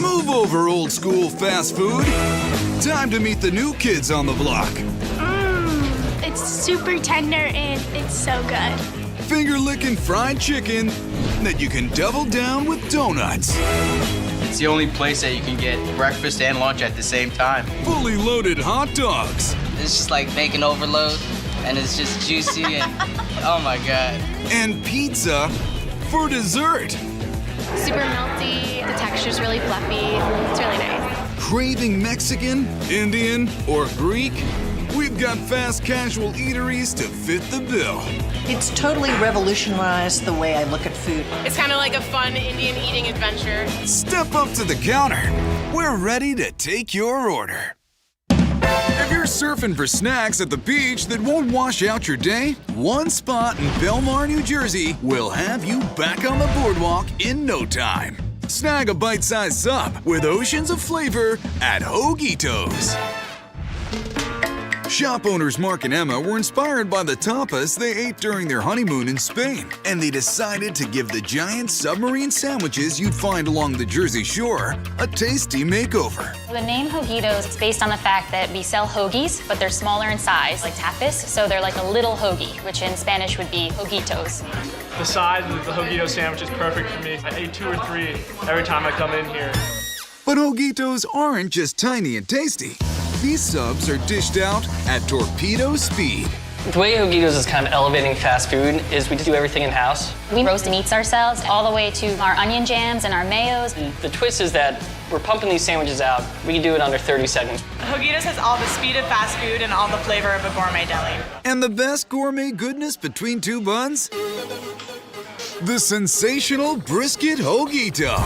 Move over, old school fast food. Time to meet the new kids on the block. It's super tender and it's so good. Finger-licking fried chicken that you can double down with donuts. It's the only place that you can get breakfast and lunch at the same time. Fully loaded hot dogs. It's just like bacon overload, and it's just juicy and oh my God. And pizza for dessert. Super melty, the texture's really fluffy. It's really nice. Craving Mexican, Indian, or Greek? We've got fast casual eateries to fit the bill. It's totally revolutionized the way I look at food. It's kind of like a fun Indian eating adventure. Step up to the counter. We're ready to take your order. If you're surfing for snacks at the beach that won't wash out your day, one spot in Belmar, New Jersey will have you back on the boardwalk in no time. Snag a bite-sized sub with oceans of flavor at Hoguitos. Shop owners Mark and Emma were inspired by the tapas they ate during their honeymoon in Spain, and they decided to give the giant submarine sandwiches you'd find along the Jersey Shore a tasty makeover. The name Hoguitos is based on the fact that we sell hoagies, but they're smaller in size, like tapas, so they're like a little hoagie, which in Spanish would be hoguitos. The size of the Hogito sandwich is perfect for me. I ate 2 or 3 every time I come in here. But Hoguitos aren't just tiny and tasty. These subs are dished out at torpedo speed. The way Hoguitos is kind of elevating fast food is we do everything in-house. We roast meats ourselves, all the way to our onion jams and our mayos. The twist is that we're pumping these sandwiches out. We can do it under 30 seconds. Hoguitos has all the speed of fast food and all the flavor of a gourmet deli. And the best gourmet goodness between 2 buns? The sensational brisket Hogito.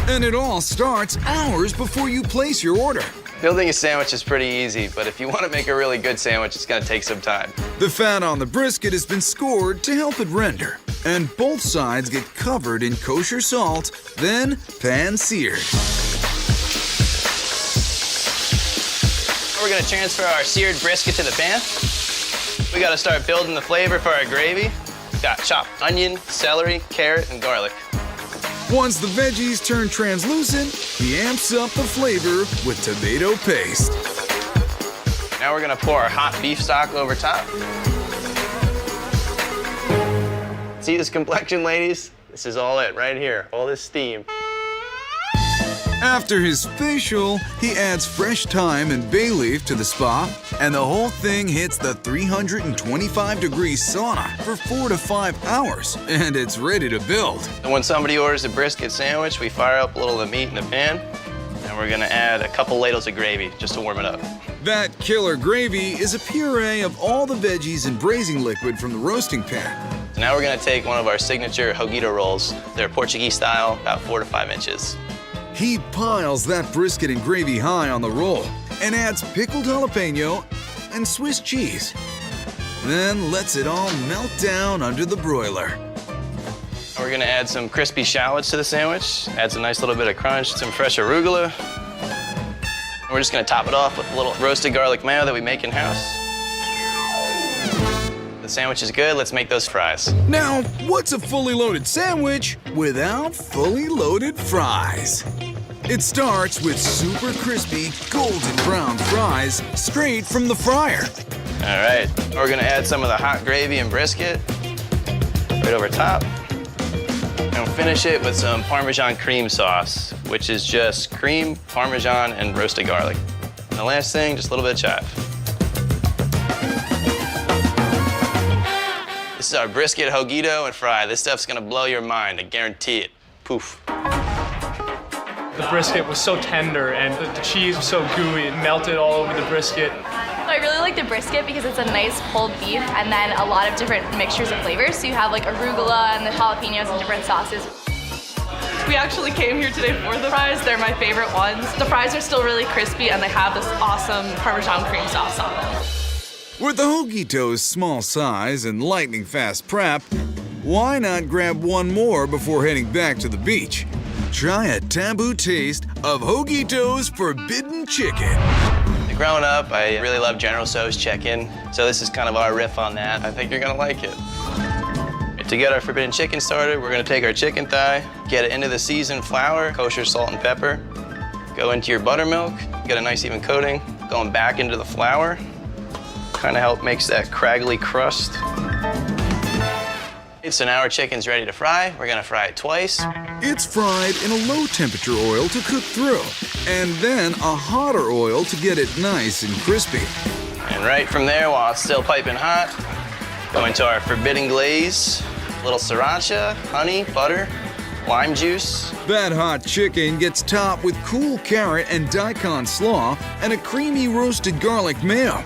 And it all starts hours before you place your order. Building a sandwich is pretty easy, but if you want to make a really good sandwich, it's going to take some time. The fat on the brisket has been scored to help it render, and both sides get covered in kosher salt, then pan-seared. We're going to transfer our seared brisket to the pan. We got to start building the flavor for our gravy. Got chopped onion, celery, carrot, and garlic. Once the veggies turn translucent, he amps up the flavor with tomato paste. Now we're gonna pour our hot beef stock over top. See this complexion, ladies? This is all it right here, all this steam. After his facial, he adds fresh thyme and bay leaf to the spa, and the whole thing hits the 325-degree sauna for 4 to 5 hours, and it's ready to build. And when somebody orders a brisket sandwich, we fire up a little of the meat in the pan, and we're gonna add a couple ladles of gravy just to warm it up. That killer gravy is a puree of all the veggies and braising liquid from the roasting pan. So now we're gonna take one of our signature Hogito rolls. They're Portuguese style, about 4 to 5 inches. He piles that brisket and gravy high on the roll and adds pickled jalapeno and Swiss cheese. Then lets it all melt down under the broiler. We're gonna add some crispy shallots to the sandwich. Adds a nice little bit of crunch, some fresh arugula. And we're just gonna top it off with a little roasted garlic mayo that we make in-house. The sandwich is good, let's make those fries. Now, what's a fully loaded sandwich without fully loaded fries? It starts with super crispy, golden brown fries straight from the fryer. All right, we're gonna add some of the hot gravy and brisket right over top. And we'll finish it with some Parmesan cream sauce, which is just cream, Parmesan, and roasted garlic. And the last thing, just a little bit of chive. This is our brisket Hogito and fry. This stuff's gonna blow your mind, I guarantee it. Poof. The brisket was so tender and the cheese was so gooey. It melted all over the brisket. I really like the brisket because it's a nice pulled beef and then a lot of different mixtures of flavors. So you have like arugula and the jalapenos and different sauces. We actually came here today for the fries. They're my favorite ones. The fries are still really crispy and they have this awesome Parmesan cream sauce on them. With the Hogito's small size and lightning fast prep, why not grab one more before heading back to the beach? Try a taboo taste of Hogito's Forbidden Chicken. Growing up, I really loved General Tso's chicken, so this is kind of our riff on that. I think you're gonna like it. To get our forbidden chicken started, we're gonna take our chicken thigh, get it into the seasoned flour, kosher salt and pepper, go into your buttermilk, get a nice even coating, going back into the flour. Kind of help makes that craggly crust. So now our chicken's ready to fry. We're gonna fry it twice. It's fried in a low temperature oil to cook through, and then a hotter oil to get it nice and crispy. And right from there, while it's still piping hot, go into our forbidden glaze, a little sriracha, honey, butter, lime juice. That hot chicken gets topped with cool carrot and daikon slaw and a creamy roasted garlic mayo.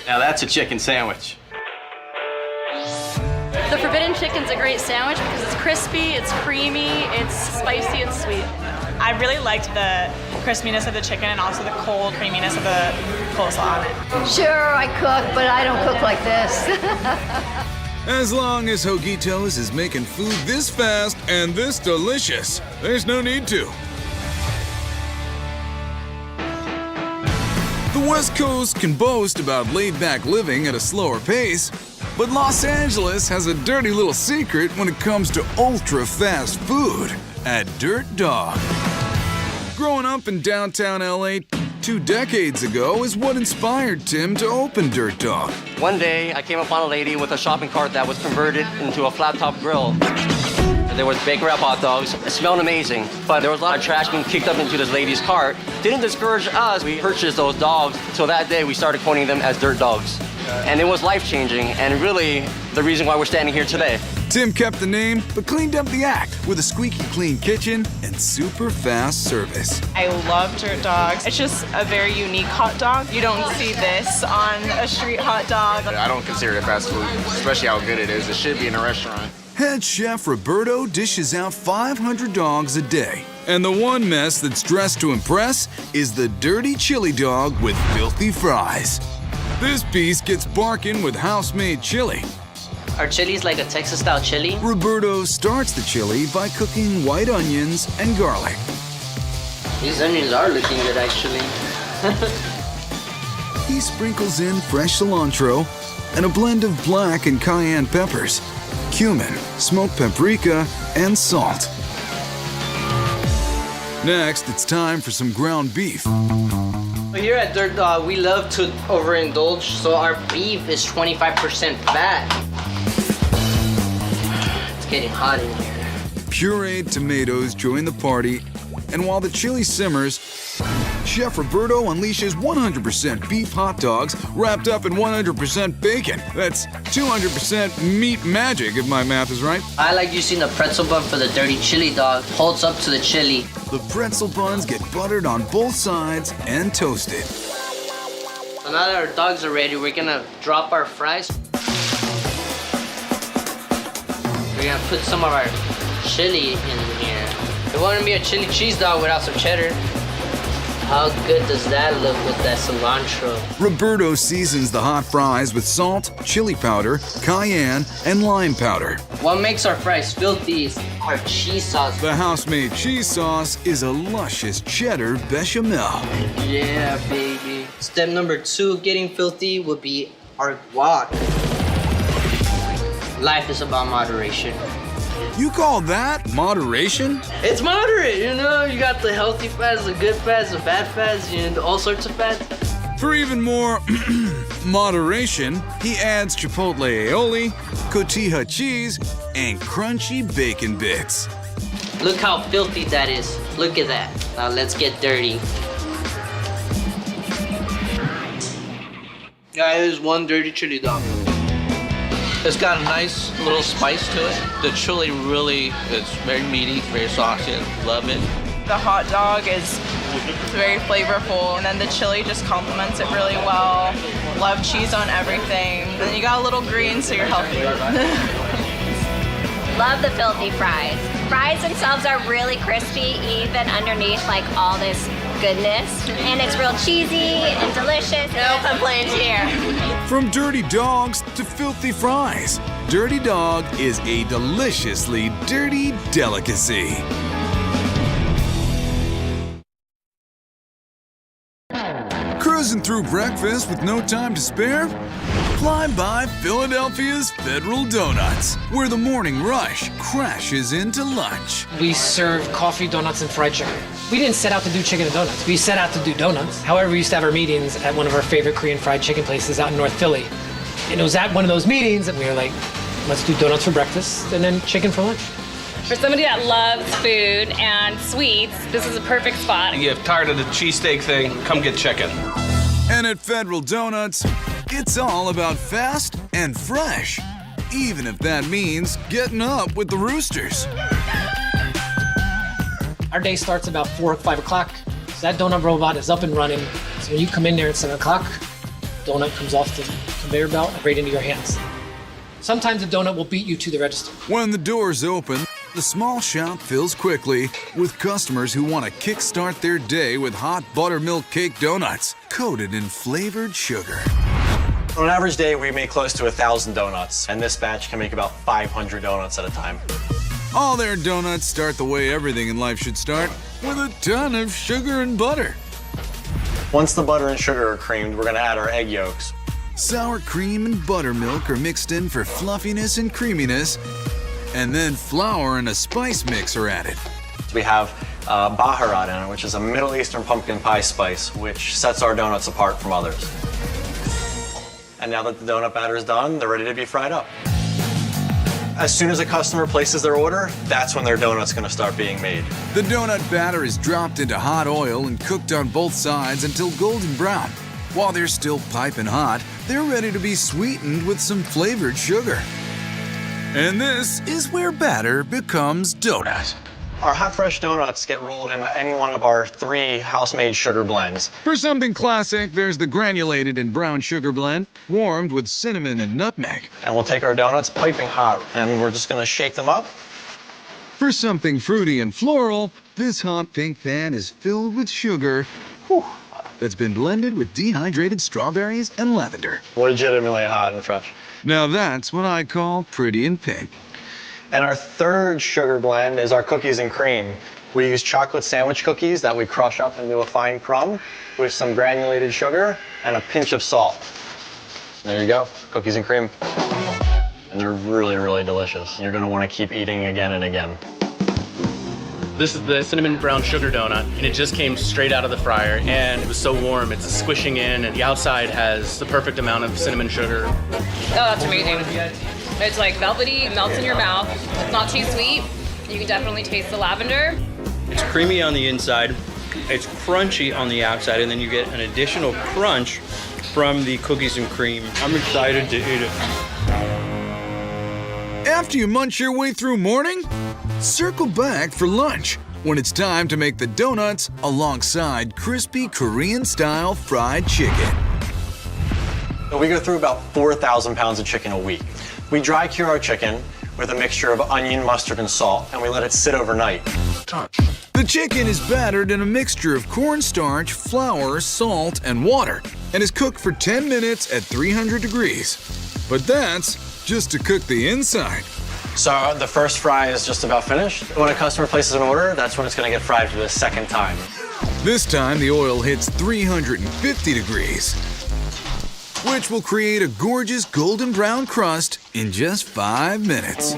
Now that's a chicken sandwich. The forbidden chicken's a great sandwich because it's crispy, it's creamy, it's spicy and sweet. I really liked the crispiness of the chicken and also the cold creaminess of the coleslaw on it. Sure, I cook, but I don't cook like this. As long as Hoguitos is making food this fast and this delicious, there's no need to. The West Coast can boast about laid-back living at a slower pace, but Los Angeles has a dirty little secret when it comes to ultra-fast food at Dirt Dog. Growing up in downtown LA 2 decades ago is what inspired Tim to open Dirt Dog. One day, I came upon a lady with a shopping cart that was converted into a flat-top grill. There was bacon wrap hot dogs. It smelled amazing, but there was a lot of trash being kicked up into this lady's cart. Didn't discourage us. We purchased those dogs. So that day, we started coining them as Dirt Dogs. And it was life-changing, and really the reason why we're standing here today. Tim kept the name, but cleaned up the act with a squeaky clean kitchen and super fast service. I love Dirt Dogs. It's just a very unique hot dog. You don't see this on a street hot dog. I don't consider it fast food, especially how good it is. It should be in a restaurant. Head chef Roberto dishes out 500 dogs a day. And the one mess that's dressed to impress is the dirty chili dog with filthy fries. This beast gets barking with house-made chili. Our chili's like a Texas-style chili. Roberto starts the chili by cooking white onions and garlic. These onions are looking good, actually. He sprinkles in fresh cilantro and a blend of black and cayenne peppers, cumin, smoked paprika, and salt. Next, it's time for some ground beef. Here at Dirt Dog, we love to overindulge, so our beef is 25% fat. It's getting hot in here. Pureed tomatoes join the party, and while the chili simmers, Chef Roberto unleashes 100% beef hot dogs wrapped up in 100% bacon. That's 200% meat magic, if my math is right. I like using the pretzel bun for the dirty chili dog. Holds up to the chili. The pretzel buns get buttered on both sides and toasted. So now that our dogs are ready, we're gonna drop our fries. We're gonna put some of our chili in here. It wouldn't be a chili cheese dog without some cheddar. How good does that look with that cilantro? Roberto seasons the hot fries with salt, chili powder, cayenne, and lime powder. What makes our fries filthy is our cheese sauce. The house-made cheese sauce is a luscious cheddar bechamel. Yeah, baby. Step number 2 of getting filthy would be our guac. Life is about moderation. You call that moderation? It's moderate, you know? You got the healthy fats, the good fats, the bad fats, you know, all sorts of fats. For even more moderation, he adds chipotle aioli, cotija cheese, and crunchy bacon bits. Look how filthy that is. Look at that. Now let's get dirty. Guys, one dirty chili dog. It's got a nice little spice to it. The chili really is very meaty, very saucy, and love it. The hot dog is very flavorful, and then the chili just complements it really well. Love cheese on everything. And then you got a little green, so you're healthy. Love the filthy fries. Fries themselves are really crispy, even underneath like all this goodness. And it's real cheesy and delicious. No complaints here. From dirty dogs to filthy fries, Dirty Dog is a deliciously dirty delicacy. Cruising through breakfast with no time to spare? Fly by Philadelphia's Federal Donuts, where the morning rush crashes into lunch. We serve coffee, donuts, and fried chicken. We didn't set out to do chicken and donuts. We set out to do donuts. However, we used to have our meetings at one of our favorite Korean fried chicken places out in North Philly. And it was at one of those meetings that we were like, let's do donuts for breakfast and then chicken for lunch. For somebody that loves food and sweets, this is a perfect spot. You're tired of the cheesesteak thing, come get chicken. And at Federal Donuts, it's all about fast and fresh, even if that means getting up with the roosters. Our day starts about 4 or 5 o'clock. So that donut robot is up and running. So when you come in there at 7 o'clock, donut comes off the conveyor belt right into your hands. Sometimes the donut will beat you to the register. When the doors open, the small shop fills quickly with customers who want to kickstart their day with hot buttermilk cake donuts coated in flavored sugar. On an average day, we make close to 1,000 donuts, and this batch can make about 500 donuts at a time. All their donuts start the way everything in life should start, with a ton of sugar and butter. Once the butter and sugar are creamed, we're gonna add our egg yolks. Sour cream and buttermilk are mixed in for fluffiness and creaminess, and then flour and a spice mix are added. We have baharat in it, which is a Middle Eastern pumpkin pie spice, which sets our donuts apart from others. And now that the donut batter is done, they're ready to be fried up. As soon as a customer places their order, that's when their donut's gonna start being made. The donut batter is dropped into hot oil and cooked on both sides until golden brown. While they're still piping hot, they're ready to be sweetened with some flavored sugar. And this is where batter becomes donut. Our hot fresh donuts get rolled into any one of our 3 house-made sugar blends. For something classic, there's the granulated and brown sugar blend, warmed with cinnamon and nutmeg. And we'll take our donuts piping hot, and we're just gonna shake them up. For something fruity and floral, this hot pink pan is filled with sugar that's been blended with dehydrated strawberries and lavender. Legitimately hot and fresh. Now that's what I call pretty and pink. And our third sugar blend is our cookies and cream. We use chocolate sandwich cookies that we crush up into a fine crumb with some granulated sugar and a pinch of salt. There you go, cookies and cream. And they're really, really delicious. You're gonna wanna keep eating again and again. This is the cinnamon brown sugar donut, and it just came straight out of the fryer, and it was so warm, it's squishing in, and the outside has the perfect amount of cinnamon sugar. Oh, that's amazing. It's like velvety, it melts in your mouth. It's not too sweet. You can definitely taste the lavender. It's creamy on the inside, it's crunchy on the outside, and then you get an additional crunch from the cookies and cream. I'm excited to eat it. After you munch your way through morning, circle back for lunch when it's time to make the donuts alongside crispy Korean-style fried chicken. We go through about 4,000 pounds of chicken a week. We dry cure our chicken with a mixture of onion, mustard, and salt, and we let it sit overnight. The chicken is battered in a mixture of cornstarch, flour, salt, and water, and is cooked for 10 minutes at 300 degrees. But that's just to cook the inside. So the first fry is just about finished. When a customer places an order, that's when it's gonna get fried for the second time. This time the oil hits 350 degrees, which will create a gorgeous golden brown crust in just 5 minutes.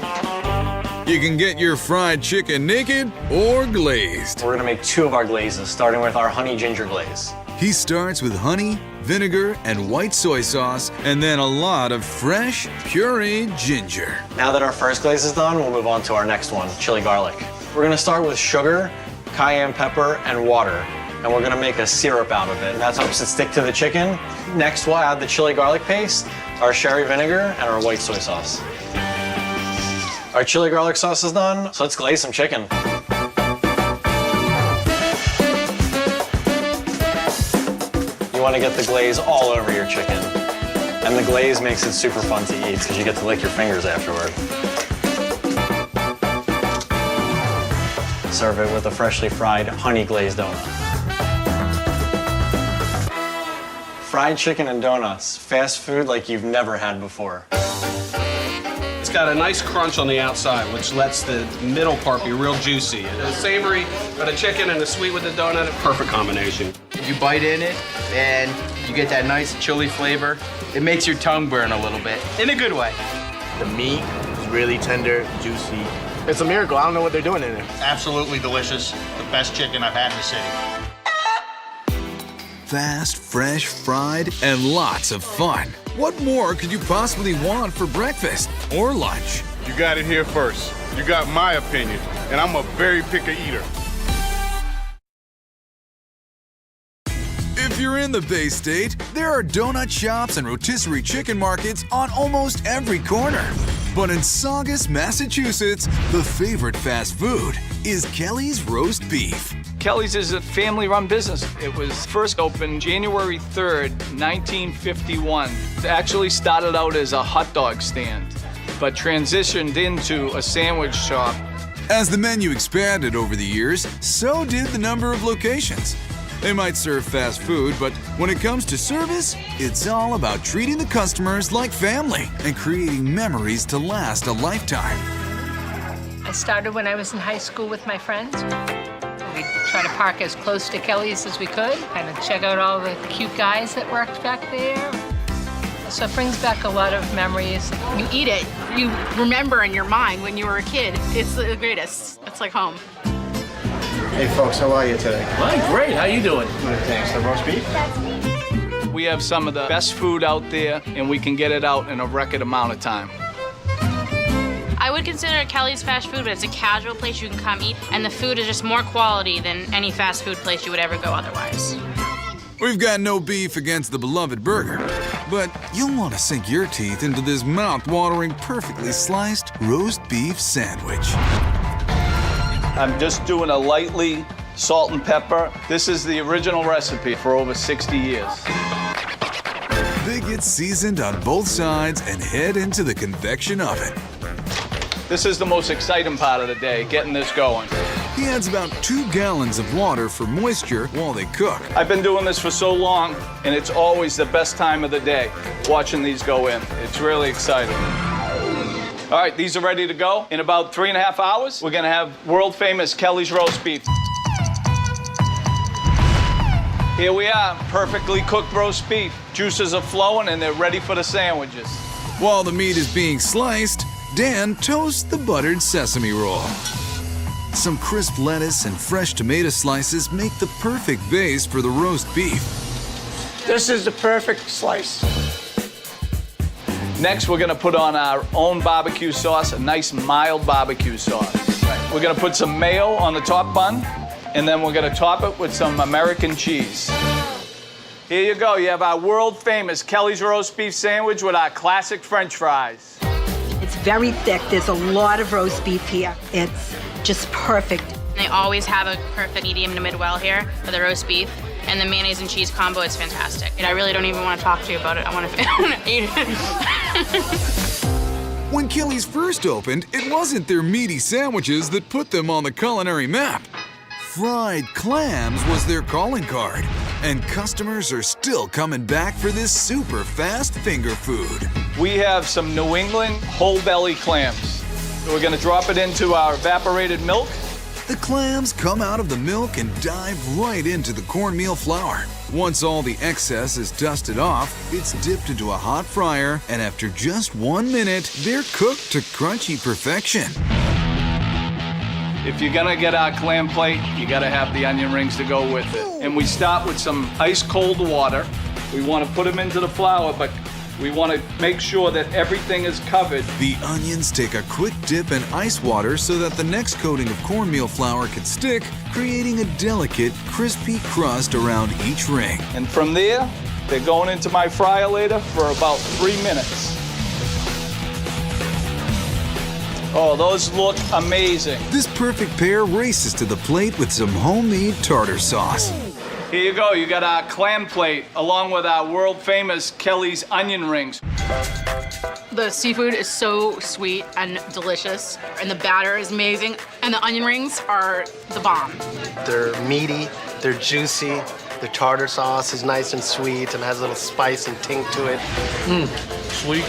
You can get your fried chicken naked or glazed. We're gonna make 2 of our glazes, starting with our honey ginger glaze. He starts with honey, vinegar, and white soy sauce, and then a lot of fresh, pureed ginger. Now that our first glaze is done, we'll move on to our next one, chili garlic. We're gonna start with sugar, cayenne pepper, and water, and we're gonna make a syrup out of it. And that helps it stick to the chicken. Next, we'll add the chili garlic paste, our sherry vinegar, and our white soy sauce. Our chili garlic sauce is done, so let's glaze some chicken. You want to get the glaze all over your chicken. And the glaze makes it super fun to eat because you get to lick your fingers afterward. Serve it with a freshly fried honey glazed donut. Fried chicken and donuts, fast food like you've never had before. It's got a nice crunch on the outside, which lets the middle part be real juicy. The savory, but the chicken and the sweet with the donut, a perfect combination. You bite in it, and you get that nice chili flavor. It makes your tongue burn a little bit, in a good way. The meat is really tender, juicy. It's a miracle. I don't know what they're doing in there. Absolutely delicious. The best chicken I've had in the city. Fast, fresh, fried, and lots of fun. What more could you possibly want for breakfast or lunch? You got it here first. You got my opinion, and I'm a very picky eater. If you're in the Bay State, there are donut shops and rotisserie chicken markets on almost every corner. But in Saugus, Massachusetts, the favorite fast food is Kelly's Roast Beef. Kelly's is a family-run business. It was first opened January 3rd, 1951. It actually started out as a hot dog stand, but transitioned into a sandwich shop. As the menu expanded over the years, so did the number of locations. They might serve fast food, but when it comes to service, it's all about treating the customers like family and creating memories to last a lifetime. I started when I was in high school with my friends. We'd try to park as close to Kelly's as we could, kind of check out all the cute guys that worked back there. So it brings back a lot of memories. You eat it, you remember in your mind when you were a kid. It's the greatest. It's like home. Hey folks, how are you today? Well, great. How you doing? Good, thanks. The roast beef? We have some of the best food out there, and we can get it out in a record amount of time. I would consider Kelly's fast food, but it's a casual place you can come eat, and the food is just more quality than any fast food place you would ever go otherwise. We've got no beef against the beloved burger, but you'll want to sink your teeth into this mouth-watering, perfectly sliced roast beef sandwich. I'm just doing a lightly salt and pepper. This is the original recipe for over 60 years. They get seasoned on both sides and head into the convection oven. This is the most exciting part of the day, getting this going. He adds about 2 gallons of water for moisture while they cook. I've been doing this for so long, and it's always the best time of the day, watching these go in. It's really exciting. All right, these are ready to go. In about 3.5 hours, we're gonna have world-famous Kelly's Roast Beef. Here we are, perfectly cooked roast beef. Juices are flowing and they're ready for the sandwiches. While the meat is being sliced, Dan toasts the buttered sesame roll. Some crisp lettuce and fresh tomato slices make the perfect base for the roast beef. This is the perfect slice. Next, we're gonna put on our own barbecue sauce, a nice mild barbecue sauce. We're gonna put some mayo on the top bun, and then we're gonna top it with some American cheese. Here you go, you have our world-famous Kelly's Roast Beef sandwich with our classic French fries. It's very thick, there's a lot of roast beef here. It's just perfect. They always have a perfect medium to mid-well here for the roast beef. And the mayonnaise and cheese combo is fantastic. And I really don't even want to talk to you about it. I want to eat it. When Kelly's first opened, it wasn't their meaty sandwiches that put them on the culinary map. Fried clams was their calling card, and customers are still coming back for this super fast finger food. We have some New England whole belly clams. So we're gonna drop it into our evaporated milk. The clams come out of the milk and dive right into the cornmeal flour. Once all the excess is dusted off, it's dipped into a hot fryer, and after just 1 minute, they're cooked to crunchy perfection. If you're gonna get our clam plate, you gotta have the onion rings to go with it. And we start with some ice cold water. We wanna put them into the flour, but we want to make sure that everything is covered. The onions take a quick dip in ice water so that the next coating of cornmeal flour can stick, creating a delicate, crispy crust around each ring. And from there, they're going into my fryer later for about 3 minutes. Oh, those look amazing. This perfect pair races to the plate with some homemade tartar sauce. Here you go, you got our clam plate along with our world-famous Kelly's onion rings. The seafood is so sweet and delicious, and the batter is amazing, and the onion rings are the bomb. They're meaty, they're juicy, the tartar sauce is nice and sweet and has a little spice and tink to it. Sweet.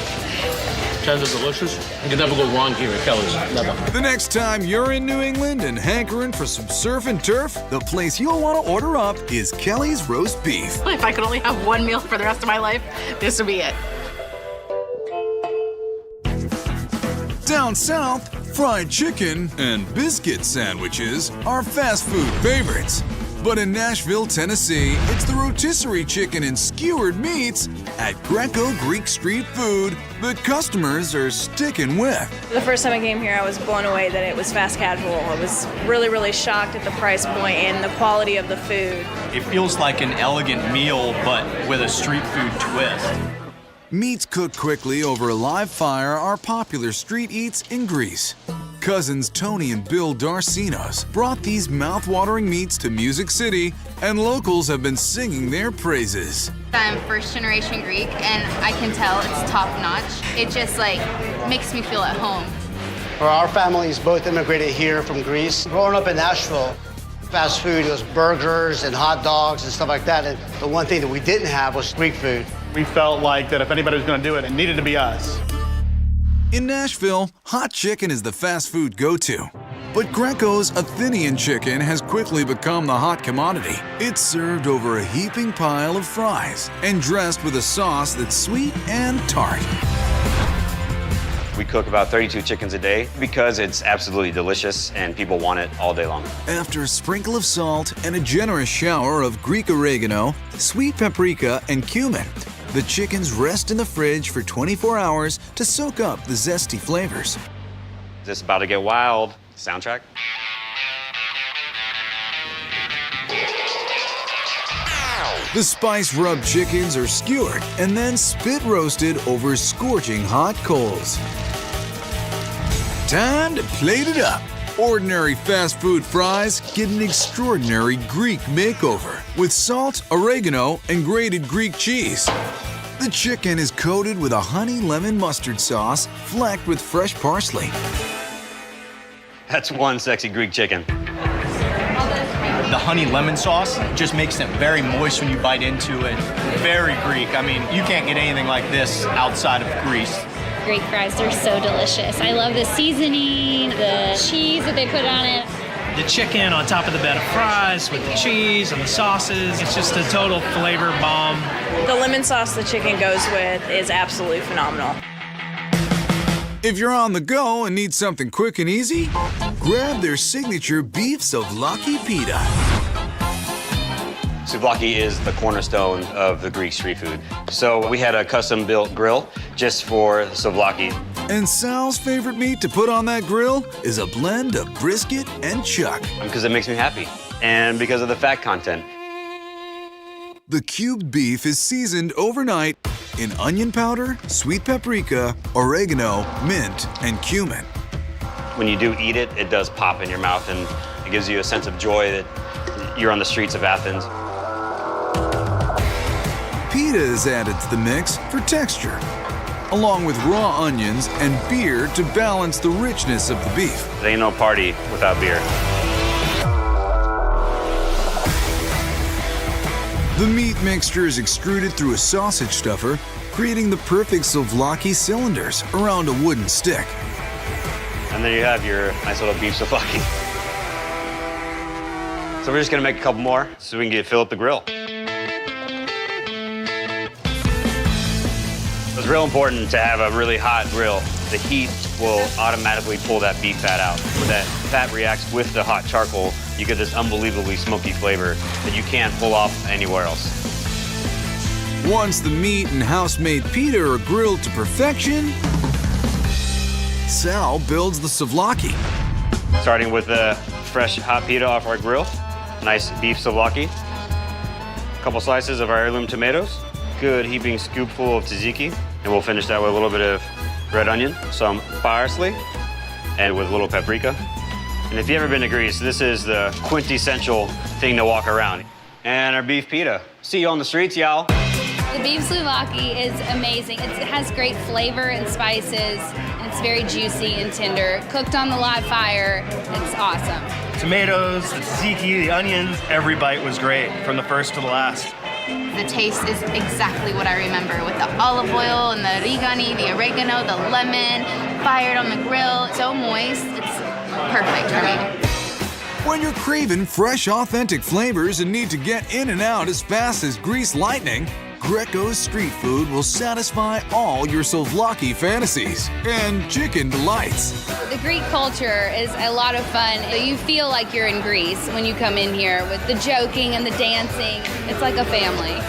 Tender, delicious. You can never go wrong here at Kelly's. Never. The next time you're in New England and hankering for some surf and turf, the place you'll want to order up is Kelly's Roast Beef. If I could only have one meal for the rest of my life, this would be it. Down south, fried chicken and biscuit sandwiches are fast food favorites. But in Nashville, Tennessee, it's the rotisserie chicken and skewered meats at Greco Greek Street Food that customers are sticking with. The first time I came here, I was blown away that it was fast casual. I was really, really shocked at the price point and the quality of the food. It feels like an elegant meal, but with a street food twist. Meats cooked quickly over a live fire are popular street eats in Greece. Cousins Tony and Bill Darcinos brought these mouth-watering meats to Music City, and locals have been singing their praises. I'm first-generation Greek, and I can tell it's top-notch. It just, makes me feel at home. Our families both immigrated here from Greece. Growing up in Nashville, fast food was burgers and hot dogs and stuff like that, and the one thing that we didn't have was Greek food. We felt like that if anybody was going to do it, it needed to be us. In Nashville, hot chicken is the fast food go-to. But Greco's Athenian chicken has quickly become the hot commodity. It's served over a heaping pile of fries and dressed with a sauce that's sweet and tart. We cook about 32 chickens a day because it's absolutely delicious and people want it all day long. After a sprinkle of salt and a generous shower of Greek oregano, sweet paprika, and cumin, the chickens rest in the fridge for 24 hours to soak up the zesty flavors. Is this about to get wild? Soundtrack? The spice-rubbed chickens are skewered and then spit roasted over scorching hot coals. Time to plate it up. Ordinary fast food fries get an extraordinary Greek makeover with salt, oregano, and grated Greek cheese. The chicken is coated with a honey lemon mustard sauce flecked with fresh parsley. That's one sexy Greek chicken. The honey lemon sauce just makes it very moist when you bite into it. Very Greek. I mean, you can't get anything like this outside of Greece. Greek fries, they're so delicious. I love the seasoning, the cheese that they put on it. The chicken on top of the bed of fries with the cheese and the sauces. It's just a total flavor bomb. The lemon sauce the chicken goes with is absolutely phenomenal. If you're on the go and need something quick and easy, grab their signature beef souvlaki pita. Souvlaki is the cornerstone of the Greek street food. So we had a custom-built grill just for souvlaki. And Sal's favorite meat to put on that grill is a blend of brisket and chuck. Because it makes me happy, and because of the fat content. The cubed beef is seasoned overnight in onion powder, sweet paprika, oregano, mint, and cumin. When you do eat it, it does pop in your mouth, and it gives you a sense of joy that you're on the streets of Athens. Pita is added to the mix for texture, along with raw onions and beer to balance the richness of the beef. There ain't no party without beer. The meat mixture is extruded through a sausage stuffer, creating the perfect souvlaki cylinders around a wooden stick. And there you have your nice little beef souvlaki. So we're just gonna make a couple more so we can fill up the grill. It's real important to have a really hot grill. The heat will automatically pull that beef fat out. When that fat reacts with the hot charcoal, you get this unbelievably smoky flavor that you can't pull off anywhere else. Once the meat and house-made pita are grilled to perfection, Sal builds the souvlaki. Starting with the fresh hot pita off our grill, nice beef souvlaki, a couple slices of our heirloom tomatoes, good heaping scoopful of tzatziki, and we'll finish that with a little bit of red onion, some parsley, and with a little paprika. And if you've ever been to Greece, this is the quintessential thing to walk around. And our beef pita. See you on the streets, y'all. The beef souvlaki is amazing. It has great flavor and spices, and it's very juicy and tender. Cooked on the live fire, it's awesome. Tomatoes, the tzatziki, the onions, every bite was great, from the first to the last. The taste is exactly what I remember, with the olive oil and the rigani, the oregano, the lemon, fired on the grill. So moist, it's perfect for me. When you're craving fresh, authentic flavors and need to get in and out as fast as grease lightning, Greco's Street Food will satisfy all your souvlaki fantasies and chicken delights. The Greek culture is a lot of fun. You feel like you're in Greece when you come in here with the joking and the dancing. It's like a family.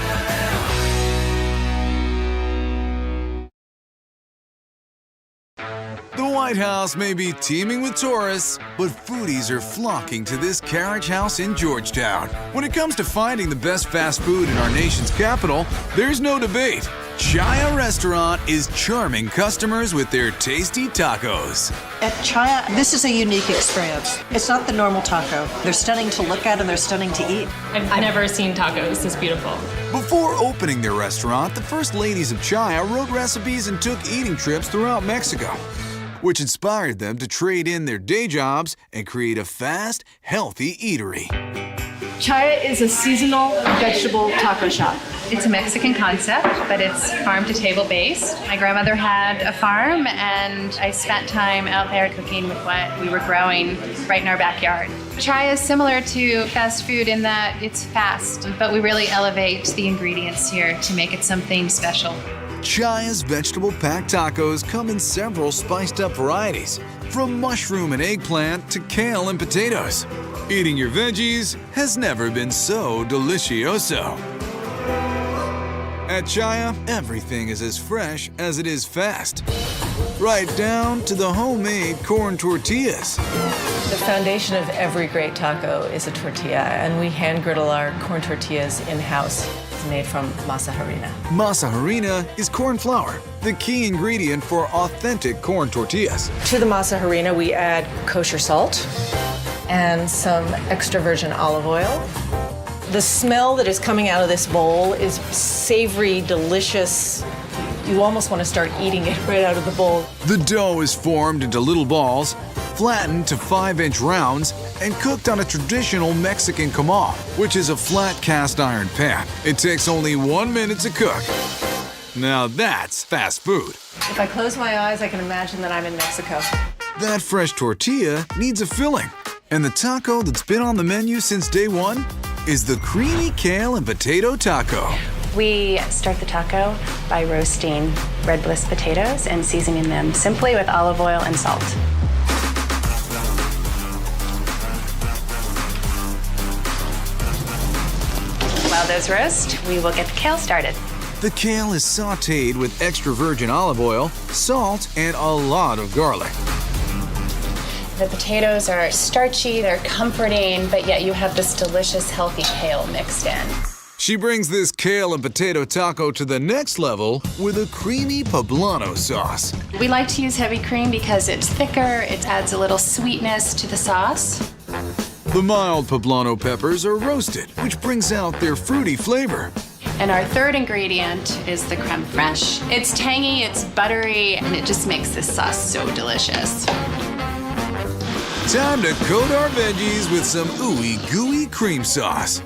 The White House may be teeming with tourists, but foodies are flocking to this carriage house in Georgetown. When it comes to finding the best fast food in our nation's capital, there's no debate. Chaya Restaurant is charming customers with their tasty tacos. At Chaya, this is a unique experience. It's not the normal taco. They're stunning to look at and they're stunning to eat. I've never seen tacos this beautiful. Before opening their restaurant, the first ladies of Chaya wrote recipes and took eating trips throughout Mexico, which inspired them to trade in their day jobs and create a fast, healthy eatery. Chaya is a seasonal vegetable taco shop. It's a Mexican concept, but it's farm-to-table based. My grandmother had a farm, and I spent time out there cooking with what we were growing right in our backyard. Chaya is similar to fast food in that it's fast, but we really elevate the ingredients here to make it something special. Chaya's vegetable-packed tacos come in several spiced-up varieties, from mushroom and eggplant to kale and potatoes. Eating your veggies has never been so delicioso. At Chaya, everything is as fresh as it is fast, right down to the homemade corn tortillas. The foundation of every great taco is a tortilla, and we hand griddle our corn tortillas in-house. It's made from masa harina. Masa harina is corn flour, the key ingredient for authentic corn tortillas. To the masa harina, we add kosher salt and some extra virgin olive oil. The smell that is coming out of this bowl is savory, delicious. You almost want to start eating it right out of the bowl. The dough is formed into little balls, flattened to 5-inch rounds, and cooked on a traditional Mexican comal, which is a flat cast iron pan. It takes only 1 minute to cook. Now that's fast food. If I close my eyes, I can imagine that I'm in Mexico. That fresh tortilla needs a filling, and the taco that's been on the menu since day one is the creamy kale and potato taco. We start the taco by roasting red bliss potatoes and seasoning them simply with olive oil and salt. While those roast, we will get the kale started. The kale is sautéed with extra virgin olive oil, salt, and a lot of garlic. The potatoes are starchy, they're comforting, but yet you have this delicious, healthy kale mixed in. She brings this kale and potato taco to the next level with a creamy poblano sauce. We like to use heavy cream because it's thicker, it adds a little sweetness to the sauce. The mild poblano peppers are roasted, which brings out their fruity flavor. And our third ingredient is the creme fraiche. It's tangy, it's buttery, and it just makes this sauce so delicious. Time to coat our veggies with some ooey gooey cream sauce.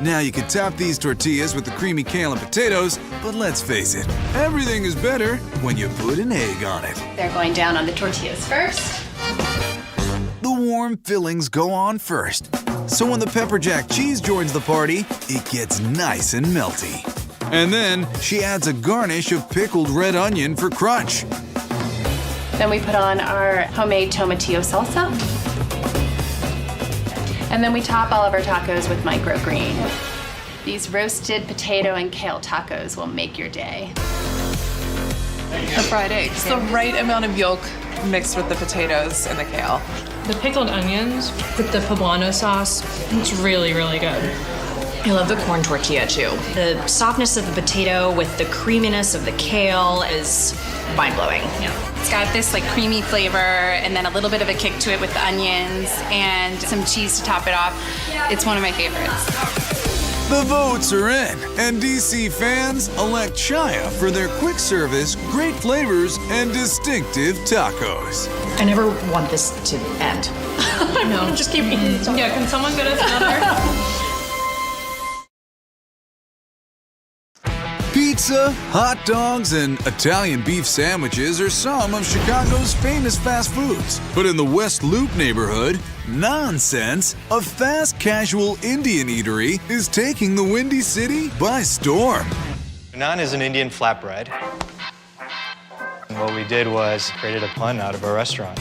Now you can top these tortillas with the creamy kale and potatoes, but let's face it, everything is better when you put an egg on it. They're going down on the tortillas first. The warm fillings go on first, so when the pepper jack cheese joins the party, it gets nice and melty. And then she adds a garnish of pickled red onion for crunch. Then we put on our homemade tomatillo salsa. And then we top all of our tacos with microgreen. These roasted potato and kale tacos will make your day. A fried egg. It's the right amount of yolk mixed with the potatoes and the kale. The pickled onions with the poblano sauce, it's really, really good. I love the corn tortilla too. The softness of the potato with the creaminess of the kale is mind-blowing. It's got this like creamy flavor and then a little bit of a kick to it with the onions and some cheese to top it off. It's one of my favorites. The votes are in, and DC fans elect Chaya for their quick service, great flavors, and distinctive tacos. I never want this to end. No, just keep eating. Yeah, can someone get us another? Pizza, hot dogs, and Italian beef sandwiches are some of Chicago's famous fast foods. But in the West Loop neighborhood, Nonsense, a fast casual Indian eatery, is taking the Windy City by storm. Naan is an Indian flatbread. And what we did was created a pun out of our restaurant.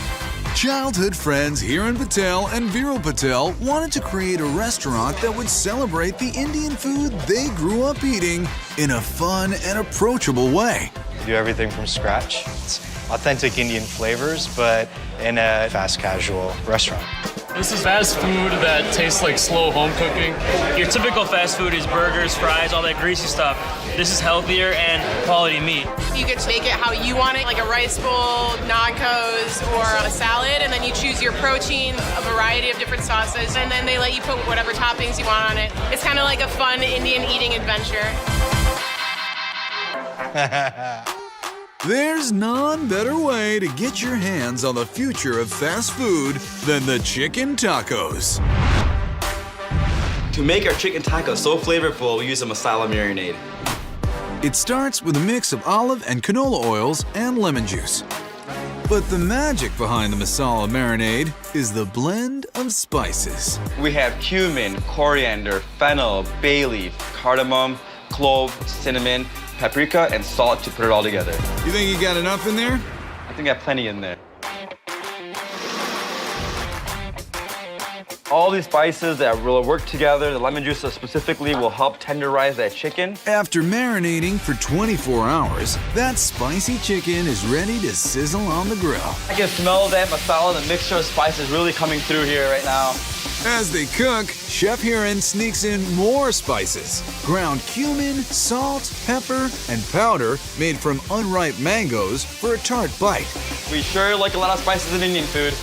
Childhood friends Hiran Patel and Viral Patel wanted to create a restaurant that would celebrate the Indian food they grew up eating in a fun and approachable way. We do everything from scratch. It's authentic Indian flavors, but in a fast casual restaurant. This is fast food that tastes like slow home cooking. Your typical fast food is burgers, fries, all that greasy stuff. This is healthier and quality meat. You get to make it how you want it, like a rice bowl, nancos, or a salad, and then you choose your protein, a variety of different sauces, and then they let you put whatever toppings you want on it. It's kind of like a fun Indian eating adventure. There's none better way to get your hands on the future of fast food than the chicken tacos. To make our chicken tacos so flavorful, we use a masala marinade. It starts with a mix of olive and canola oils and lemon juice. But the magic behind the masala marinade is the blend of spices. We have cumin, coriander, fennel, bay leaf, cardamom, clove, cinnamon, paprika, and salt to put it all together. You think you got enough in there? I think I have plenty in there. All these spices that will work together, the lemon juice specifically, will help tenderize that chicken. After marinating for 24 hours, that spicy chicken is ready to sizzle on the grill. I can smell that masala, the mixture of spices really coming through here right now. As they cook, Chef Hiran sneaks in more spices. Ground cumin, salt, pepper, and powder made from unripe mangoes for a tart bite. We sure like a lot of spices in Indian food.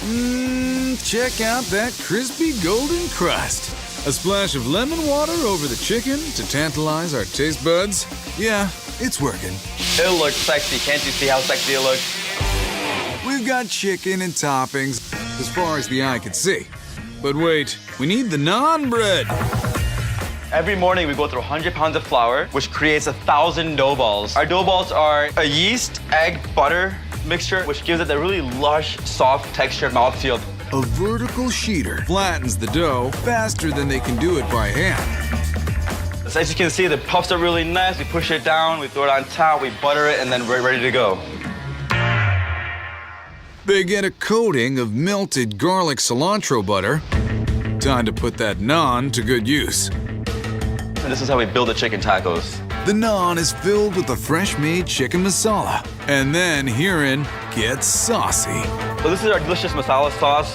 Check out that crispy golden crust. A splash of lemon water over the chicken to tantalize our taste buds. Yeah, it's working. It looks sexy. Can't you see how sexy it looks? We've got chicken and toppings as far as the eye can see. But wait, we need the naan bread. Every morning we go through 100 pounds of flour, which creates 1,000 dough balls. Our dough balls are a yeast, egg, butter mixture, which gives it a really lush, soft texture and mouthfeel. A vertical sheeter flattens the dough faster than they can do it by hand. So as you can see, the puffs are really nice. We push it down, we throw it on top, we butter it, and then we're ready to go. They get a coating of melted garlic cilantro butter. Time to put that naan to good use. And this is how we build the chicken tacos. The naan is filled with the fresh-made chicken masala. And then Hiran gets saucy. So this is our delicious masala sauce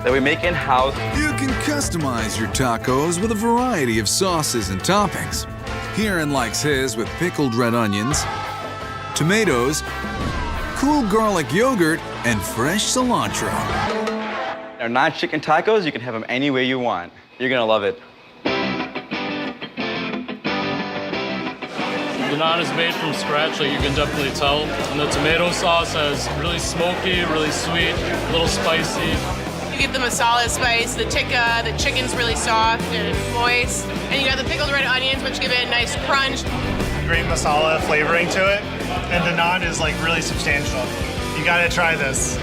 that we make in-house. You can customize your tacos with a variety of sauces and toppings. Hiran likes his with pickled red onions, tomatoes, cool garlic yogurt, and fresh cilantro. Our non-chicken tacos, you can have them any way you want. You're gonna love it. The naan is made from scratch, like you can definitely tell. And the tomato sauce is really smoky, really sweet, a little spicy. You get the masala spice, the tikka, the chicken's really soft and moist. And you got the pickled red onions, which give it a nice crunch. Great masala flavoring to it. And the naan is like really substantial. You gotta try this.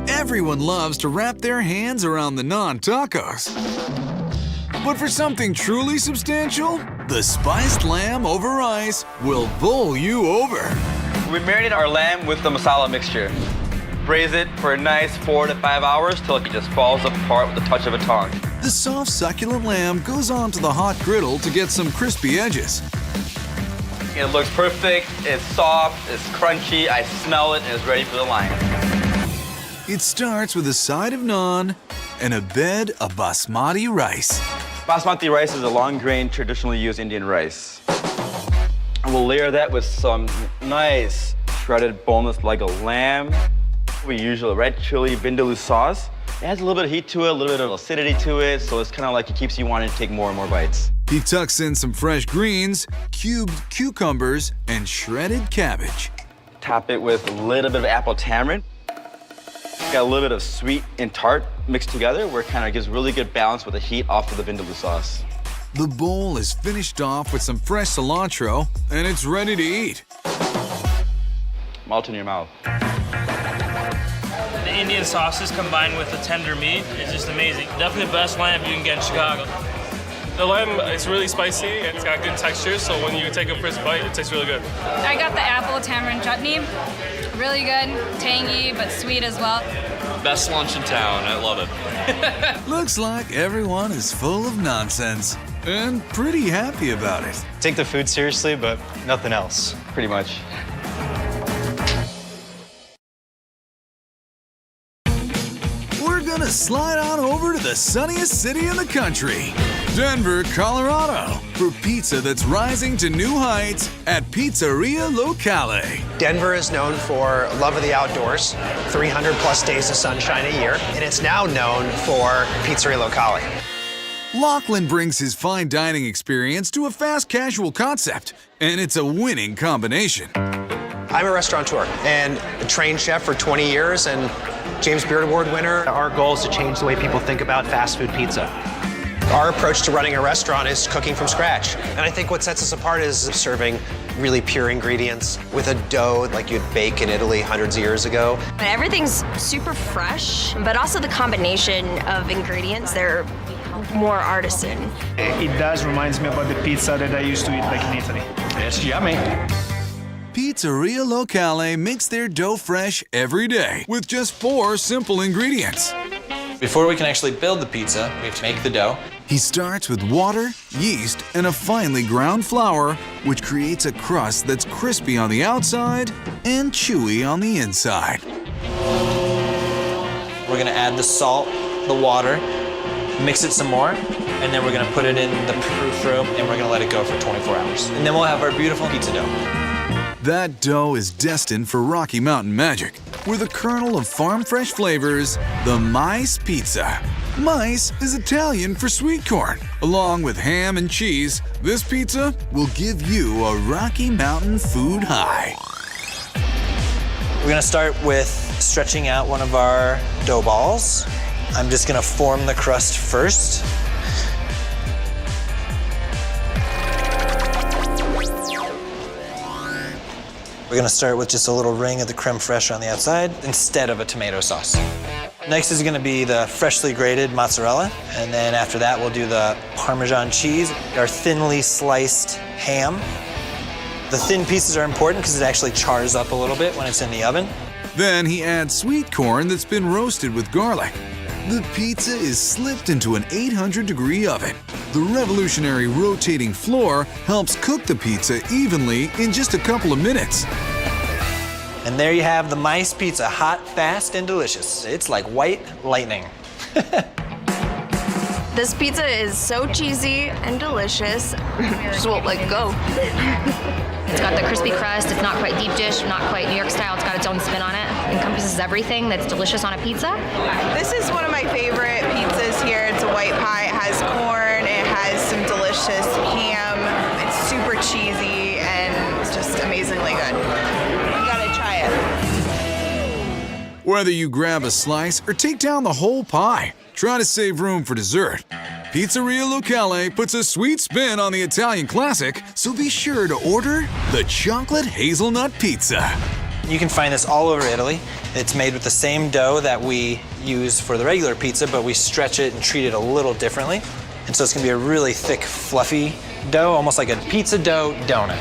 Everyone loves to wrap their hands around the naan tacos. But for something truly substantial, the spiced lamb over rice will bowl you over. We marinate our lamb with the masala mixture. Braise it for a nice 4 to 5 hours till it just falls apart with the touch of a tongue. The soft, succulent lamb goes onto the hot griddle to get some crispy edges. It looks perfect, it's soft, it's crunchy, I smell it, and it's ready for the line. It starts with a side of naan and a bed of basmati rice. Basmati rice is a long-grain, traditionally used Indian rice. And we'll layer that with some nice shredded boneless leg of lamb. We use a red chili vindaloo sauce. It has a little bit of heat to it, a little bit of acidity to it, so it's kind of like it keeps you wanting to take more and more bites. He tucks in some fresh greens, cubed cucumbers, and shredded cabbage. Top it with a little bit of apple tamarind. Got a little bit of sweet and tart mixed together where it kind of gives really good balance with the heat off of the vindaloo sauce. The bowl is finished off with some fresh cilantro, and it's ready to eat. Melt in your mouth. The Indian sauces combined with the tender meat is just amazing. Definitely the best lamb you can get in Chicago. The lamb, it's really spicy, it's got good texture, so when you take a first bite, it tastes really good. I got the apple tamarind chutney. Really good, tangy, but sweet as well. Best lunch in town, I love it. Looks like everyone is full of nonsense and pretty happy about it. Take the food seriously, but nothing else. Pretty much. We're gonna slide on over to the sunniest city in the country, Denver, Colorado, for pizza that's rising to new heights at Pizzeria Locale. Denver is known for love of the outdoors, 300 plus days of sunshine a year, and it's now known for Pizzeria Locale. Lachlan brings his fine dining experience to a fast casual concept, and it's a winning combination. I'm a restaurateur and a trained chef for 20 years and James Beard Award winner. Our goal is to change the way people think about fast food pizza. Our approach to running a restaurant is cooking from scratch. And I think what sets us apart is serving really pure ingredients with a dough like you'd bake in Italy hundreds of years ago. Everything's super fresh, but also the combination of ingredients, they're more artisan. It does reminds me about the pizza that I used to eat back in Italy. It's yummy. Pizzeria Locale makes their dough fresh every day with just 4 simple ingredients. Before we can actually build the pizza, we have to make the dough. He starts with water, yeast, and a finely ground flour, which creates a crust that's crispy on the outside and chewy on the inside. We're gonna add the salt, the water, mix it some more, and then we're gonna put it in the proof room and we're gonna let it go for 24 hours. And then we'll have our beautiful pizza dough. That dough is destined for Rocky Mountain magic, with a kernel of farm fresh flavors, the Mice Pizza. Mice is Italian for sweet corn. Along with ham and cheese, this pizza will give you a Rocky Mountain food high. We're gonna start with stretching out one of our dough balls. I'm just gonna form the crust first. We're gonna start with just a little ring of the creme fraiche on the outside instead of a tomato sauce. Next is gonna be the freshly grated mozzarella, and then after that we'll do the Parmesan cheese, our thinly sliced ham. The thin pieces are important because it actually chars up a little bit when it's in the oven. Then he adds sweet corn that's been roasted with garlic. The pizza is slipped into an 800-degree oven. The revolutionary rotating floor helps cook the pizza evenly in just a couple of minutes. And there you have the Mice Pizza, hot, fast, and delicious. It's like white lightning. This pizza is so cheesy and delicious. Just won't let go. It's got the crispy crust. It's not quite deep dish, not quite New York style. It's got its own spin on it. It encompasses everything that's delicious on a pizza. This is one of my favorite pizzas here. It's a white pie. It has corn. It has some delicious ham. It's super cheesy and it's just amazingly good. You gotta try it. Whether you grab a slice or take down the whole pie, try to save room for dessert. Pizzeria Locale puts a sweet spin on the Italian classic, so be sure to order the chocolate hazelnut pizza. You can find this all over Italy. It's made with the same dough that we use for the regular pizza, but we stretch it and treat it a little differently. And so it's gonna be a really thick, fluffy dough, almost like a pizza dough donut.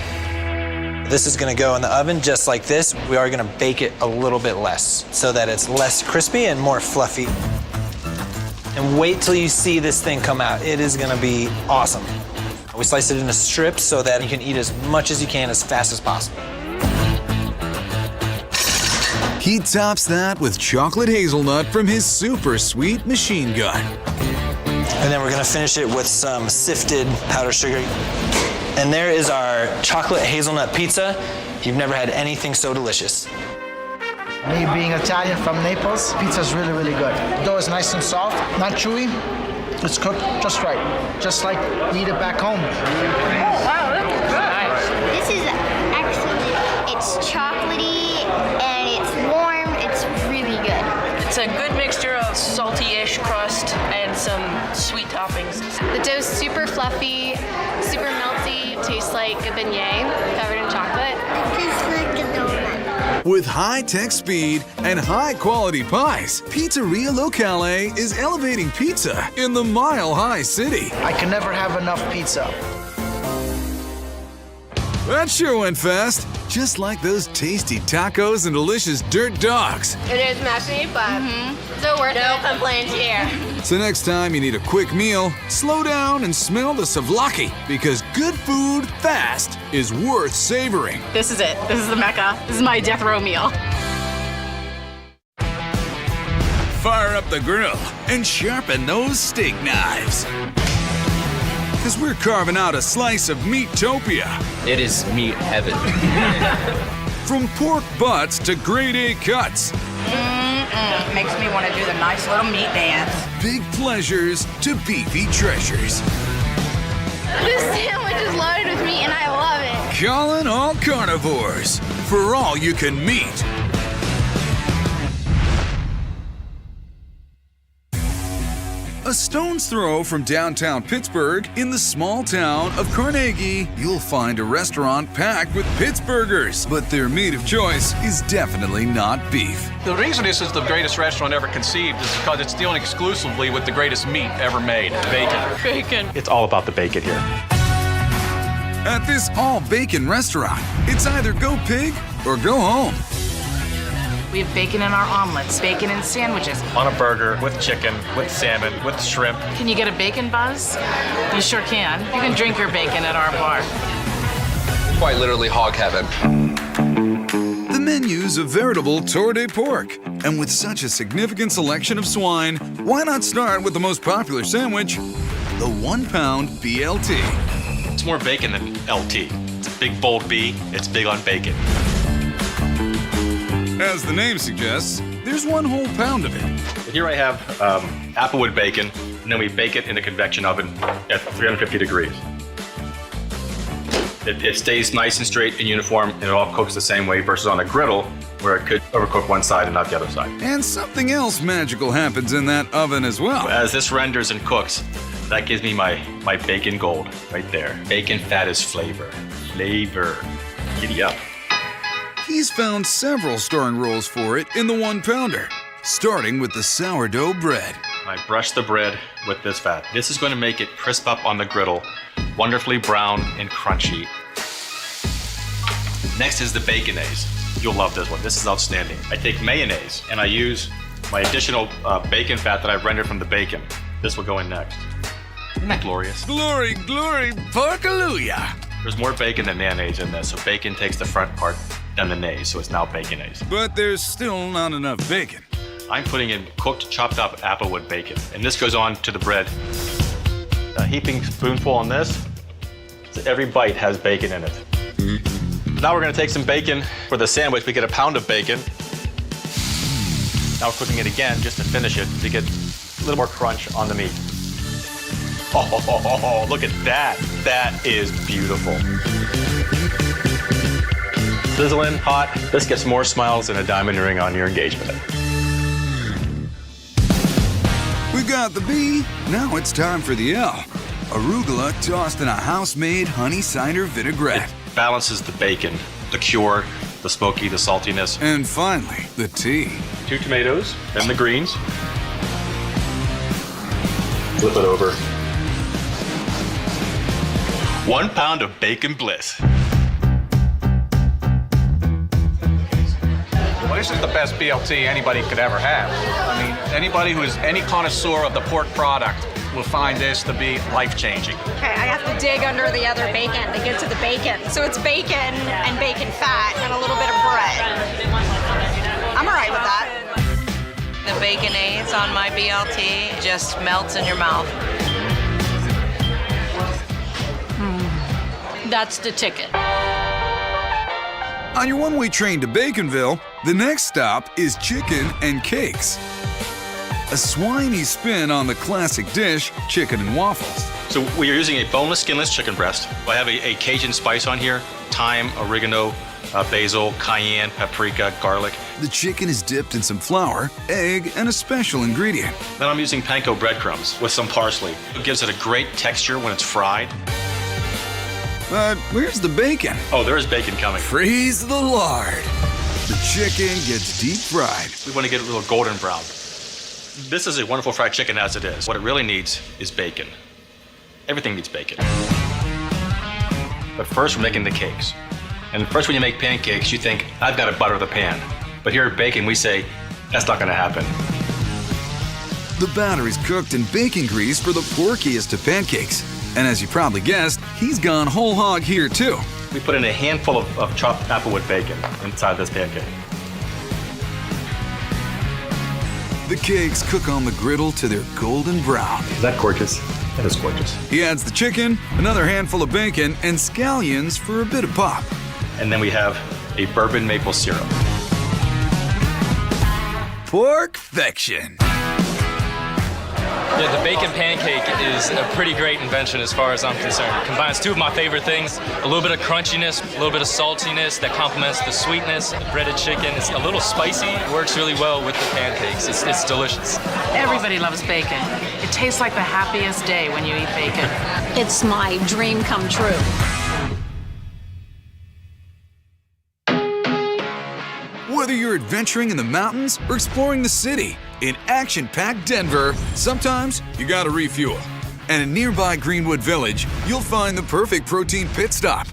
This is gonna go in the oven just like this. We are gonna bake it a little bit less so that it's less crispy and more fluffy. And wait till you see this thing come out. It is gonna be awesome. We slice it into strips so that you can eat as much as you can as fast as possible. He tops that with chocolate hazelnut from his super sweet machine gun. And then we're gonna finish it with some sifted powdered sugar. And there is our chocolate hazelnut pizza. You've never had anything so delicious. Me being Italian from Naples, pizza's really, really good. The dough is nice and soft, not chewy. It's cooked just right, just like we eat it back home. Wow, that's good. This is actually, it's chocolatey and it's warm. It's really good. It's a good mixture of salty-ish crust and some sweet toppings. The dough's super fluffy, super melty. Tastes like a beignet covered in chocolate. Tastes like a donut. With high-tech speed and high-quality pies, Pizzeria Locale is elevating pizza in the Mile High City. I can never have enough pizza. That sure went fast, just like those tasty tacos and delicious dirt dogs. It is messy, but so worth it. No complaints here. So next time you need a quick meal, slow down and smell the souvlaki, because good food fast is worth savoring. This is it. This is the Mecca. This is my death row meal. Fire up the grill and sharpen those steak knives, because we're carving out a slice of Meatopia. It is meat heaven. From pork butts to grade A cuts. Makes me want to do the nice little meat dance. Big pleasures to beefy treasures. This sandwich is loaded with meat and I love it. Calling all carnivores for all you can meet. A stone's throw from downtown Pittsburgh, in the small town of Carnegie, you'll find a restaurant packed with Pittsburghers, but their meat of choice is definitely not beef. The reason this is the greatest restaurant ever conceived is because it's dealing exclusively with the greatest meat ever made, bacon. Bacon. It's all about the bacon here. At this all-bacon restaurant, it's either go pig or go home. We have bacon in our omelets, bacon in sandwiches. On a burger, with chicken, with salmon, with shrimp. Can you get a bacon buzz? You sure can. You can drink your bacon at our bar. Quite literally hog heaven. The menu's a veritable tour de pork. And with such a significant selection of swine, why not start with the most popular sandwich, the 1 pound BLT. It's more bacon than LT. It's a big, bold B. It's big on bacon. As the name suggests, there's 1 whole pound of it. Here I have applewood bacon, and then we bake it in the convection oven at 350 degrees. It stays nice and straight and uniform, and it all cooks the same way versus on a griddle, where it could overcook one side and not the other side. And something else magical happens in that oven as well. As this renders and cooks, that gives me my bacon gold right there. Bacon fat is flavor. Flavor. Giddy up. He's found several starring roles for it in the 1 pounder, starting with the sourdough bread. I brush the bread with this fat. This is going to make it crisp up on the griddle, wonderfully brown and crunchy. Next is the baconaise. You'll love this one. This is outstanding. I take mayonnaise and I use my additional bacon fat that I've rendered from the bacon. This will go in next. Isn't that glorious? Glory, glory, porkalooya! There's more bacon than mayonnaise in this, so bacon takes the front part than the naise, so it's now baconaise. But there's still not enough bacon. I'm putting in cooked, chopped up applewood bacon, and this goes on to the bread. A heaping spoonful on this, so every bite has bacon in it. Now we're gonna take some bacon for the sandwich. We get a pound of bacon. Now we're cooking it again just to finish it, to get a little more crunch on the meat. Oh, look at that. That is beautiful. Sizzling, hot. This gets more smiles than a diamond ring on your engagement. We got the B, now it's time for the L. Arugula tossed in a house-made honey cider vinaigrette. It balances the bacon, the cure, the smoky, the saltiness. And finally, the T. 2 tomatoes, then the greens. Flip it over. 1 pound of bacon bliss. Well, this is the best BLT anybody could ever have. I mean, anybody who is any connoisseur of the pork product will find this to be life-changing. Okay, I have to dig under the other bacon to get to the bacon. So it's bacon and bacon fat and a little bit of bread. I'm all right with that. The baconaise on my BLT just melts in your mouth. That's the ticket. On your one-way train to Baconville, the next stop is Chicken and Cakes. A swiney spin on the classic dish, chicken and waffles. So we are using a boneless, skinless chicken breast. I have a Cajun spice on here, thyme, oregano, basil, cayenne, paprika, garlic. The chicken is dipped in some flour, egg, and a special ingredient. Then I'm using panko breadcrumbs with some parsley. It gives it a great texture when it's fried. But where's the bacon? Oh, there is bacon coming. Freeze the lard. The chicken gets deep fried. We want to get it a little golden brown. This is a wonderful fried chicken as it is. What it really needs is bacon. Everything needs bacon. But first we're making the cakes. And first when you make pancakes, you think, I've got to butter the pan. But here at Bacon, we say, that's not going to happen. The batter is cooked in bacon grease for the porkiest of pancakes. And as you probably guessed, he's gone whole hog here too. We put in a handful of chopped applewood bacon inside this pancake. The cakes cook on the griddle to their golden brown. Is that gorgeous? That is gorgeous. He adds the chicken, another handful of bacon, and scallions for a bit of pop. And then we have a bourbon maple syrup. Porkfection. Yeah, the bacon pancake is a pretty great invention as far as I'm concerned. It combines two of my favorite things, a little bit of crunchiness, a little bit of saltiness that complements the sweetness of the breaded chicken. It's a little spicy, works really well with the pancakes. It's delicious. Everybody loves bacon. It tastes like the happiest day when you eat bacon. It's my dream come true. Whether you're adventuring in the mountains or exploring the city, in action-packed Denver, sometimes you gotta refuel. And in nearby Greenwood Village, you'll find the perfect protein pit stop.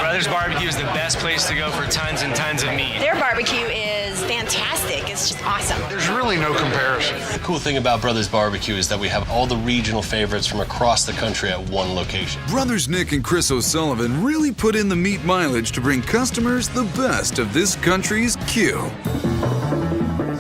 Brothers Barbecue is the best place to go for tons and tons of meat. Their barbecue is fantastic. It's just awesome. There's really no comparison. The cool thing about Brothers Barbecue is that we have all the regional favorites from across the country at one location. Brothers Nick and Chris O'Sullivan really put in the meat mileage to bring customers the best of this country's Q.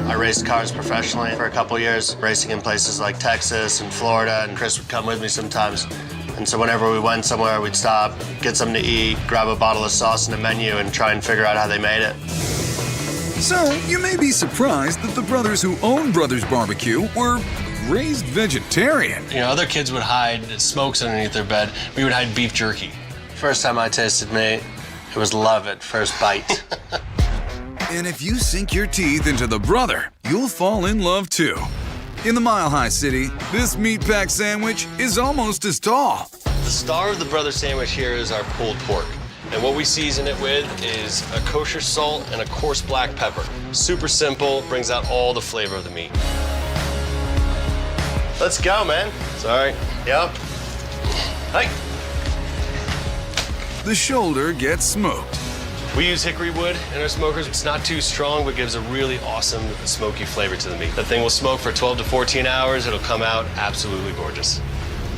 I raced cars professionally for a couple years, racing in places like Texas and Florida, and Chris would come with me sometimes. And so whenever we went somewhere, we'd stop, get something to eat, grab a bottle of sauce and a menu, and try and figure out how they made it. So, you may be surprised that the brothers who own Brothers Barbecue were raised vegetarian. You know, other kids would hide smokes underneath their bed. We would hide beef jerky. First time I tasted meat, it was love at first bite. And if you sink your teeth into the brother, you'll fall in love too. In the Mile High City, this meat pack sandwich is almost as tall. The star of the brother sandwich here is our pulled pork. And what we season it with is a kosher salt and a coarse black pepper. Super simple, brings out all the flavor of the meat. Let's go, man. Sorry. Yep. Hey. The shoulder gets smoked. We use hickory wood in our smokers. It's not too strong, but gives a really awesome smoky flavor to the meat. The thing will smoke for 12 to 14 hours. It'll come out absolutely gorgeous.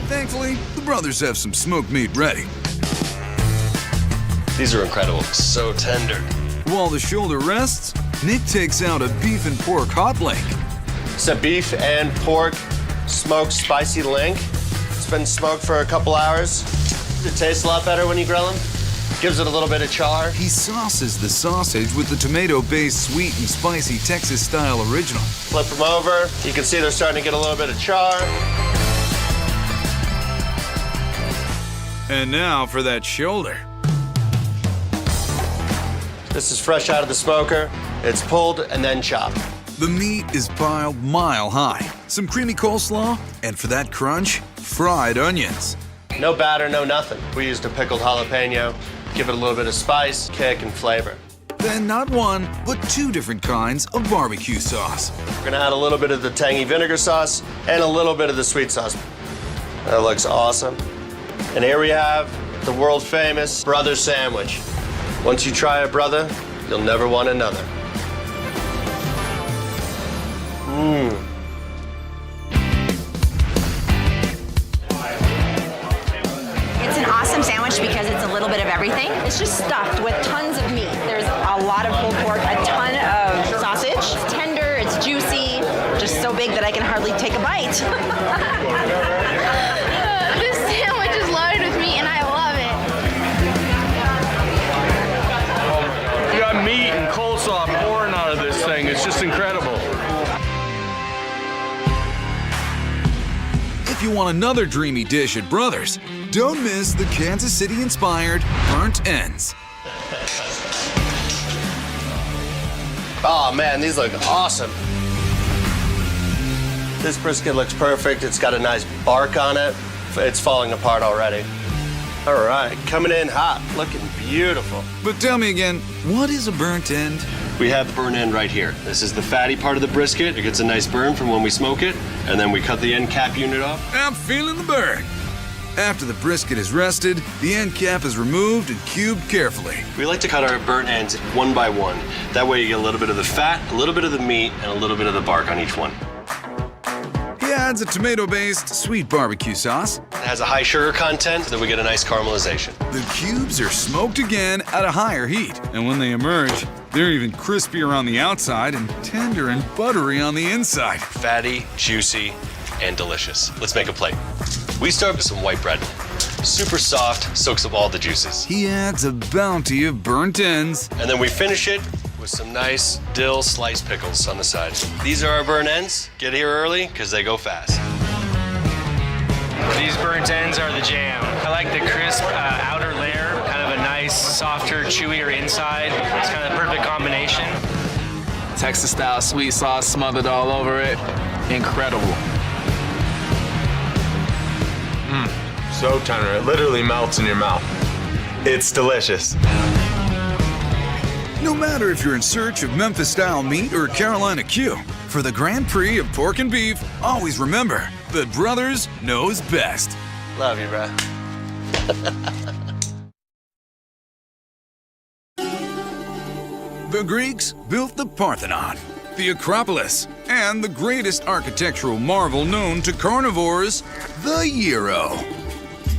Thankfully, the brothers have some smoked meat ready. These are incredible, so tender. While the shoulder rests, Nick takes out a beef and pork hot link. It's a beef and pork smoked spicy link. It's been smoked for a couple hours. It tastes a lot better when you grill them. Gives it a little bit of char. He sauces the sausage with the tomato-based sweet and spicy Texas-style original. Flip them over. You can see they're starting to get a little bit of char. And now for that shoulder. This is fresh out of the smoker. It's pulled and then chopped. The meat is piled mile high. Some creamy coleslaw, and for that crunch, fried onions. No batter, no nothing. We used a pickled jalapeno. Give it a little bit of spice, kick, and flavor. Then not one, but two different kinds of barbecue sauce. We're gonna add a little bit of the tangy vinegar sauce and a little bit of the sweet sauce. That looks awesome. And here we have the world famous brother sandwich. Once you try a brother, you'll never want another. Mmm. It's an awesome sandwich because it's a little bit of everything. It's just stuffed with tons of meat. There's a lot of pulled pork, a ton of sausage. It's tender, it's juicy, just so big that I can hardly take a bite. This sandwich is loaded with meat and I love it. You got meat and coleslaw pouring out of this thing. It's just incredible. If you want another dreamy dish at Brothers, don't miss the Kansas City-inspired burnt ends. Oh man, these look awesome. This brisket looks perfect. It's got a nice bark on it. It's falling apart already. All right, coming in hot, looking beautiful. But tell me again, what is a burnt end? We have the burn end right here. This is the fatty part of the brisket. It gets a nice burn from when we smoke it, and then we cut the end cap unit off. I'm feeling the burn. After the brisket is rested, the end cap is removed and cubed carefully. We like to cut our burnt ends one by one. That way you get a little bit of the fat, a little bit of the meat, and a little bit of the bark on each one. He adds a tomato-based sweet barbecue sauce. It has a high sugar content, then we get a nice caramelization. The cubes are smoked again at a higher heat, and when they emerge, they're even crispier on the outside and tender and buttery on the inside. Fatty, juicy, and delicious. Let's make a plate. We start with some white bread. Super soft, soaks up all the juices. He adds a bounty of burnt ends. And then we finish it with some nice dill sliced pickles on the side. These are our burnt ends. Get here early, because they go fast. These burnt ends are the jam. I like the crisp outer layer, kind of a nice, softer, chewier inside. It's kind of the perfect combination. Texas-style sweet sauce smothered all over it. Incredible. So tender, it literally melts in your mouth. It's delicious. No matter if you're in search of Memphis-style meat or Carolina Q, for the Grand Prix of pork and beef, always remember that Brothers knows best. Love you, bro. The Greeks built the Parthenon, the Acropolis, and the greatest architectural marvel known to carnivores, the gyro.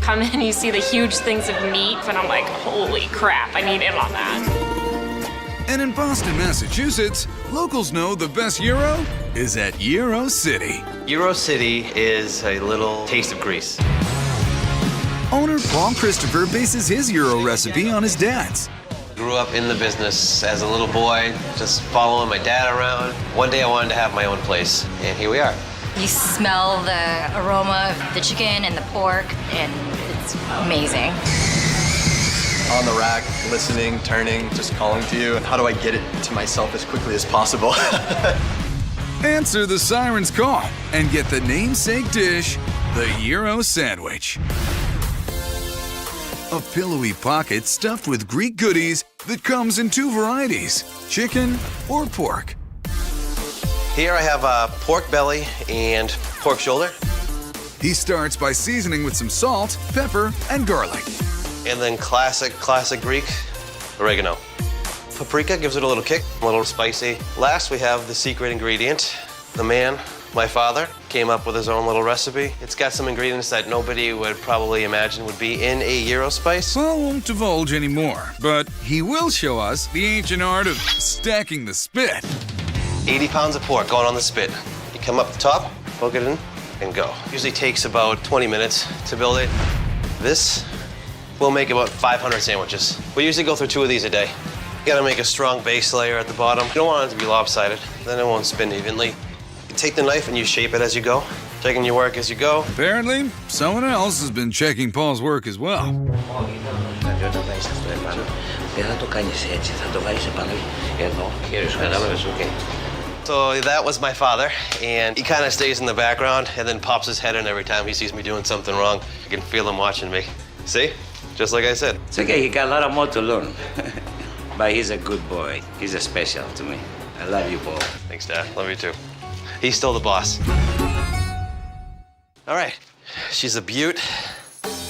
Come in, you see the huge things of meat, and I'm like, holy crap, I need in on that. And in Boston, Massachusetts, locals know the best gyro is at Gyro City. Gyro City is a little taste of Greece. Owner Paul Christopher bases his gyro recipe on his dad's. Grew up in the business as a little boy, just following my dad around. One day I wanted to have my own place, and here we are. You smell the aroma of the chicken and the pork, and it's amazing. On the rack, listening, turning, just calling to you. How do I get it to myself as quickly as possible? Answer the siren's call and get the namesake dish, the gyro sandwich. A pillowy pocket stuffed with Greek goodies that comes in two varieties, chicken or pork. Here I have a pork belly and pork shoulder. He starts by seasoning with some salt, pepper, and garlic. And then classic Greek, oregano. Paprika gives it a little kick, a little spicy. Last we have the secret ingredient. The man, my father, came up with his own little recipe. It's got some ingredients that nobody would probably imagine would be in a gyro spice. Paul won't divulge anymore, but he will show us the ancient art of stacking the spit. 80 pounds of pork going on the spit. You come up the top, poke it in, and go. Usually takes about 20 minutes to build it. This will make about 500 sandwiches. We usually go through 2 of these a day. You gotta make a strong base layer at the bottom. You don't want it to be lopsided, then it won't spin evenly. You take the knife and you shape it as you go, checking your work as you go. Apparently, someone else has been checking Paul's work as well. So that was my father, and he kind of stays in the background and then pops his head in every time he sees me doing something wrong. I can feel him watching me. See? Just like I said. It's okay, he got a lot of more to learn. But he's a good boy. He's a special to me. I love you, Paul. Thanks, Dad. Love you too. He's still the boss. All right, she's a beaut.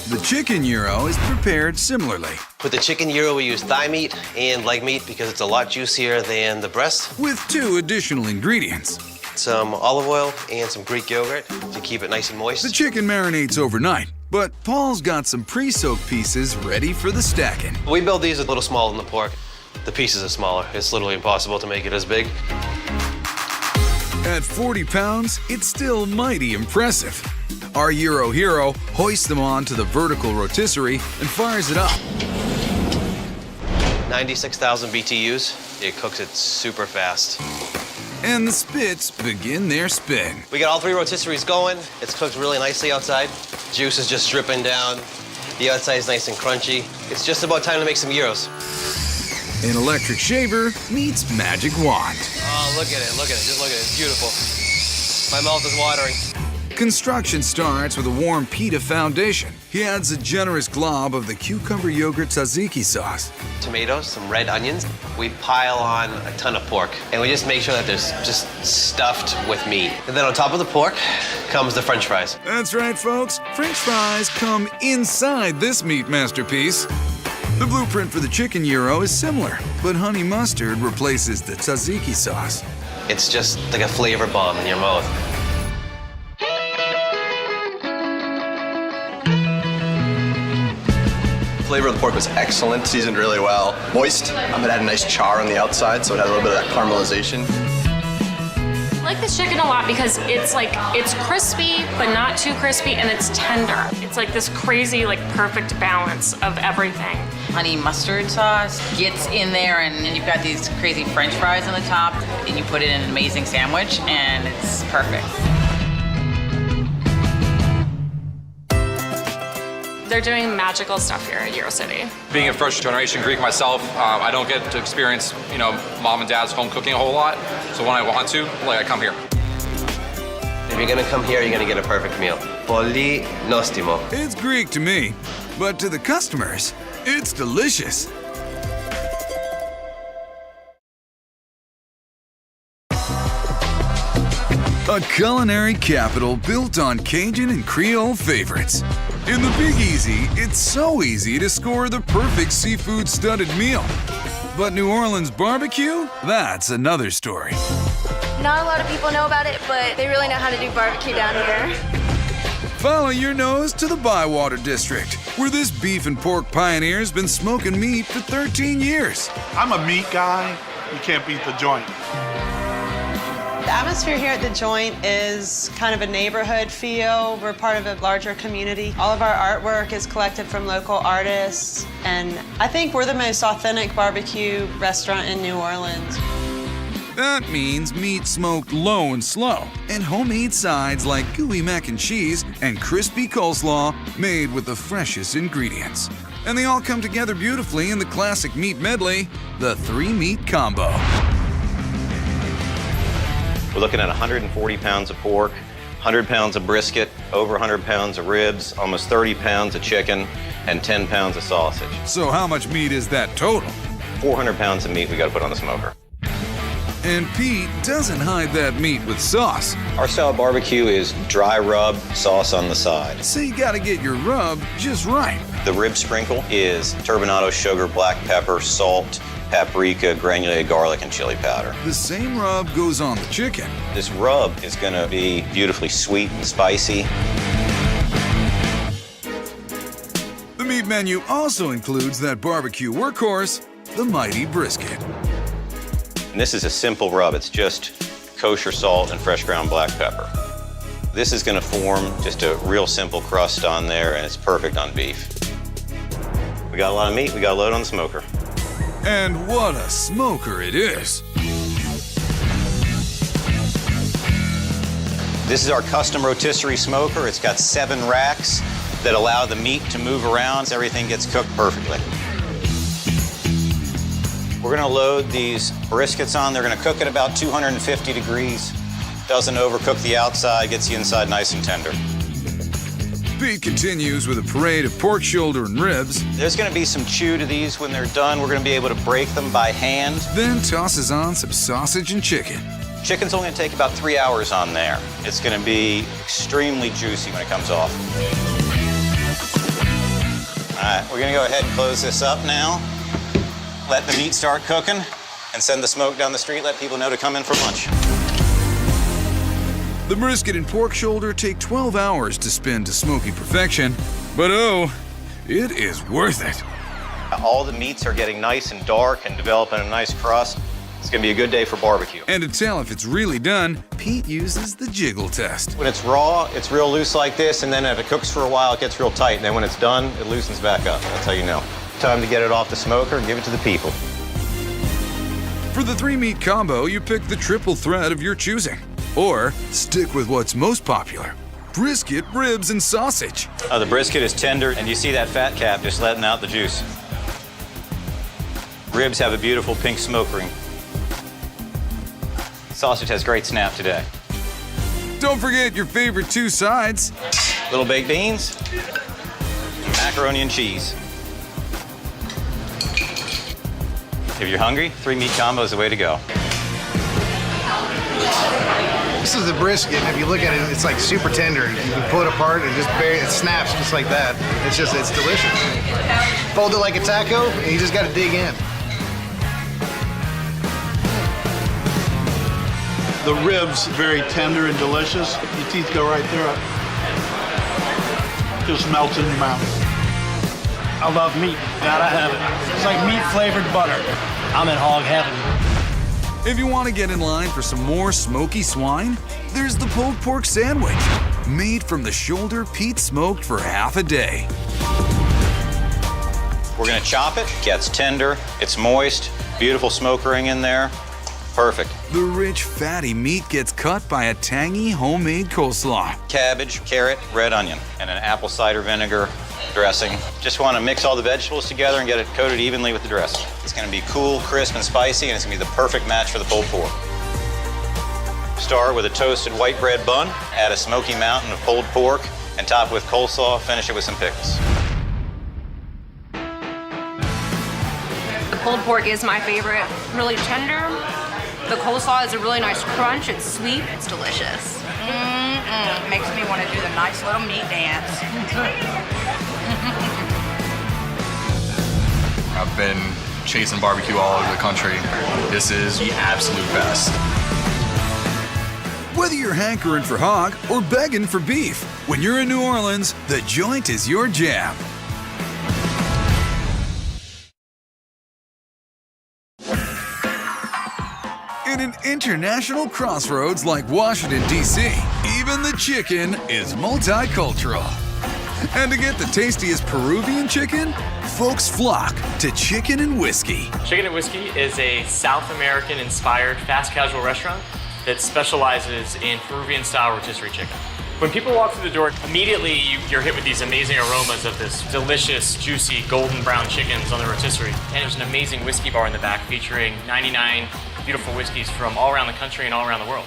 The chicken gyro is prepared similarly. With the chicken gyro, we use thigh meat and leg meat because it's a lot juicier than the breast. With 2 additional ingredients. Some olive oil and some Greek yogurt to keep it nice and moist. The chicken marinates overnight, but Paul's got some pre-soaked pieces ready for the stacking. We build these a little smaller than the pork. The pieces are smaller. It's literally impossible to make it as big. At 40 pounds, it's still mighty impressive. Our gyro hero hoists them onto the vertical rotisserie and fires it up. 96,000 BTUs. It cooks it super fast. And the spits begin their spin. We got all 3 rotisseries going. It's cooked really nicely outside. Juice is just dripping down. The outside is nice and crunchy. It's just about time to make some gyros. An electric shaver meets magic wand. Oh, look at it, just look at it, it's beautiful. My mouth is watering. Construction starts with a warm pita foundation. He adds a generous glob of the cucumber yogurt tzatziki sauce. Tomatoes, some red onions. We pile on a ton of pork, and we just make sure that there's just stuffed with meat. And then on top of the pork comes the French fries. That's right, folks. French fries come inside this meat masterpiece. The blueprint for the chicken gyro is similar, but honey mustard replaces the tzatziki sauce. It's just like a flavor bomb in your mouth. Flavor of the pork was excellent, seasoned really well. Moist. It had a nice char on the outside, so it had a little bit of that caramelization. I like this chicken a lot because it's crispy, but not too crispy, and it's tender. It's like this crazy, perfect balance of everything. Honey mustard sauce gets in there, and you've got these crazy French fries on the top, and you put it in an amazing sandwich, and it's perfect. They're doing magical stuff here at Gyro City. Being a first generation Greek myself, I don't get to experience, mom and dad's home cooking a whole lot. So when I want to, I come here. If you're gonna come here, you're gonna get a perfect meal. Πολύ νόστιμο. It's Greek to me, but to the customers, it's delicious. A culinary capital built on Cajun and Creole favorites. In the Big Easy, it's so easy to score the perfect seafood-studded meal. But New Orleans barbecue? That's another story. Not a lot of people know about it, but they really know how to do barbecue down here. Follow your nose to the Bywater District, where this beef and pork pioneer's been smoking meat for 13 years. I'm a meat guy. You can't beat the joint. The atmosphere here at The Joint is kind of a neighborhood feel. We're part of a larger community. All of our artwork is collected from local artists, and I think we're the most authentic barbecue restaurant in New Orleans. That means meat smoked low and slow, and homemade sides like gooey mac and cheese and crispy coleslaw made with the freshest ingredients. And they all come together beautifully in the classic meat medley, the 3-meat combo. We're looking at 140 pounds of pork, 100 pounds of brisket, over 100 pounds of ribs, almost 30 pounds of chicken, and 10 pounds of sausage. So how much meat is that total? 400 pounds of meat we gotta put on the smoker. And Pete doesn't hide that meat with sauce. Our style of barbecue is dry rub, sauce on the side. So you gotta get your rub just right. The rib sprinkle is turbinado sugar, black pepper, salt, paprika, granulated garlic, and chili powder. The same rub goes on the chicken. This rub is gonna be beautifully sweet and spicy. The meat menu also includes that barbecue workhorse, the mighty brisket. And this is a simple rub. It's just kosher salt and fresh ground black pepper. This is gonna form just a real simple crust on there, and it's perfect on beef. We got a lot of meat, we got to load on the smoker. And what a smoker it is. This is our custom rotisserie smoker. It's got 7 racks that allow the meat to move around. Everything gets cooked perfectly. We're gonna load these briskets on. They're gonna cook at about 250 degrees. Doesn't overcook the outside, gets the inside nice and tender. Pete continues with a parade of pork shoulder and ribs. There's gonna be some chew to these when they're done. We're gonna be able to break them by hand. Then tosses on some sausage and chicken. Chicken's only gonna take about 3 hours on there. It's gonna be extremely juicy when it comes off. All right, we're gonna go ahead and close this up now. Let the meat start cooking and send the smoke down the street. Let people know to come in for lunch. The brisket and pork shoulder take 12 hours to spin to smoky perfection, but oh, it is worth it. All the meats are getting nice and dark and developing a nice crust. It's gonna be a good day for barbecue. And to tell if it's really done, Pete uses the jiggle test. When it's raw, it's real loose like this, and then if it cooks for a while, it gets real tight, and then when it's done, it loosens back up. That's how you know. Time to get it off the smoker and give it to the people. For the 3-meat combo, you pick the triple threat of your choosing. Or stick with what's most popular, brisket, ribs, and sausage. The brisket is tender, and you see that fat cap just letting out the juice. Ribs have a beautiful pink smoke ring. Sausage has great snap today. Don't forget your favorite two sides. Little baked beans, macaroni and cheese. If you're hungry, 3-meat combo is the way to go. This is the brisket. If you look at it, it's like super tender. You can pull it apart and it snaps just like that. It's delicious. Fold it like a taco, and you just got to dig in. The ribs, very tender and delicious. Your teeth go right through it. Just melts in your mouth. I love meat. Gotta have it. It's like meat-flavored butter. I'm in hog heaven. If you want to get in line for some more smoky swine, there's the pulled pork sandwich, made from the shoulder peat smoked for half a day. We're gonna chop it. Gets tender, it's moist, beautiful smoke ring in there. Perfect. The rich, fatty meat gets cut by a tangy homemade coleslaw. Cabbage, carrot, red onion, and an apple cider vinegar dressing. Just want to mix all the vegetables together and get it coated evenly with the dressing. It's going to be cool, crisp, and spicy, and it's going to be the perfect match for the pulled pork. Start with a toasted white bread bun, add a smoky mountain of pulled pork, and top with coleslaw, finish it with some pickles. The pulled pork is my favorite. Really tender. The coleslaw is a really nice crunch. It's sweet. It's delicious. Makes me want to do the nice little meat dance. I've been chasing barbecue all over the country. This is the absolute best. Whether you're hankering for hog or begging for beef, when you're in New Orleans, The Joint is your jam. In an international crossroads like Washington, D.C., even the chicken is multicultural. And to get the tastiest Peruvian chicken, folks flock to Chicken and Whiskey. Chicken and Whiskey is a South American-inspired fast casual restaurant that specializes in Peruvian-style rotisserie chicken. When people walk through the door, immediately you're hit with these amazing aromas of this delicious, juicy, golden brown chickens on the rotisserie. And there's an amazing whiskey bar in the back featuring 99 beautiful whiskeys from all around the country and all around the world.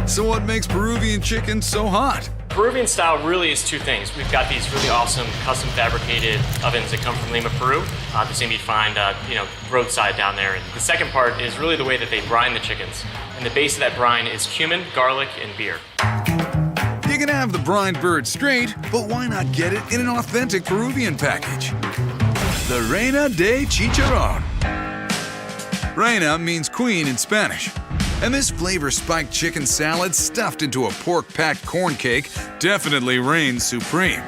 So what makes Peruvian chicken so hot? Peruvian style really is two things. We've got these really awesome custom fabricated ovens that come from Lima, Peru. The same you'd find, roadside down there. And the second part is really the way that they brine the chickens. And the base of that brine is cumin, garlic, and beer. You can have the brined bird straight, but why not get it in an authentic Peruvian package? The Reina de Chicharrón. Reina means queen in Spanish. And this flavor-spiked chicken salad stuffed into a pork-packed corn cake definitely reigns supreme.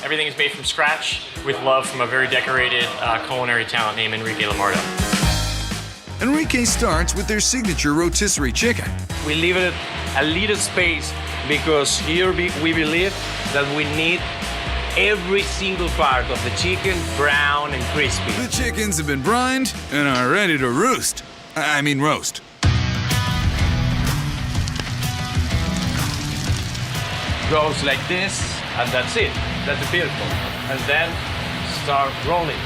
Everything is made from scratch with love from a very decorated culinary talent named Enrique Lamardo. Enrique starts with their signature rotisserie chicken. We leave it a little space because here we believe that we need every single part of the chicken brown and crispy. The chickens have been brined and are ready to roast. Roast. Goes like this, and that's it. That's beautiful. And then start rolling.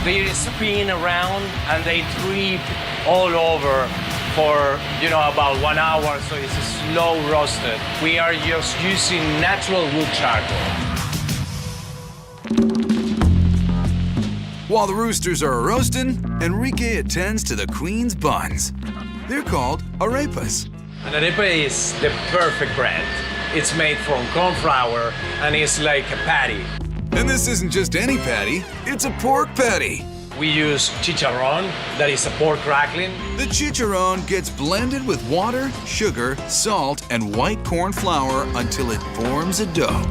They spin around and they trip all over for about 1 hour, so it's slow roasted. We are just using natural wood charcoal. While the roosters are roasting, Enrique attends to the queen's buns. They're called arepas. An arepa is the perfect bread. It's made from corn flour and it's like a patty. And this isn't just any patty, it's a pork patty. We use chicharrón, that is a pork crackling. The chicharrón gets blended with water, sugar, salt, and white corn flour until it forms a dough.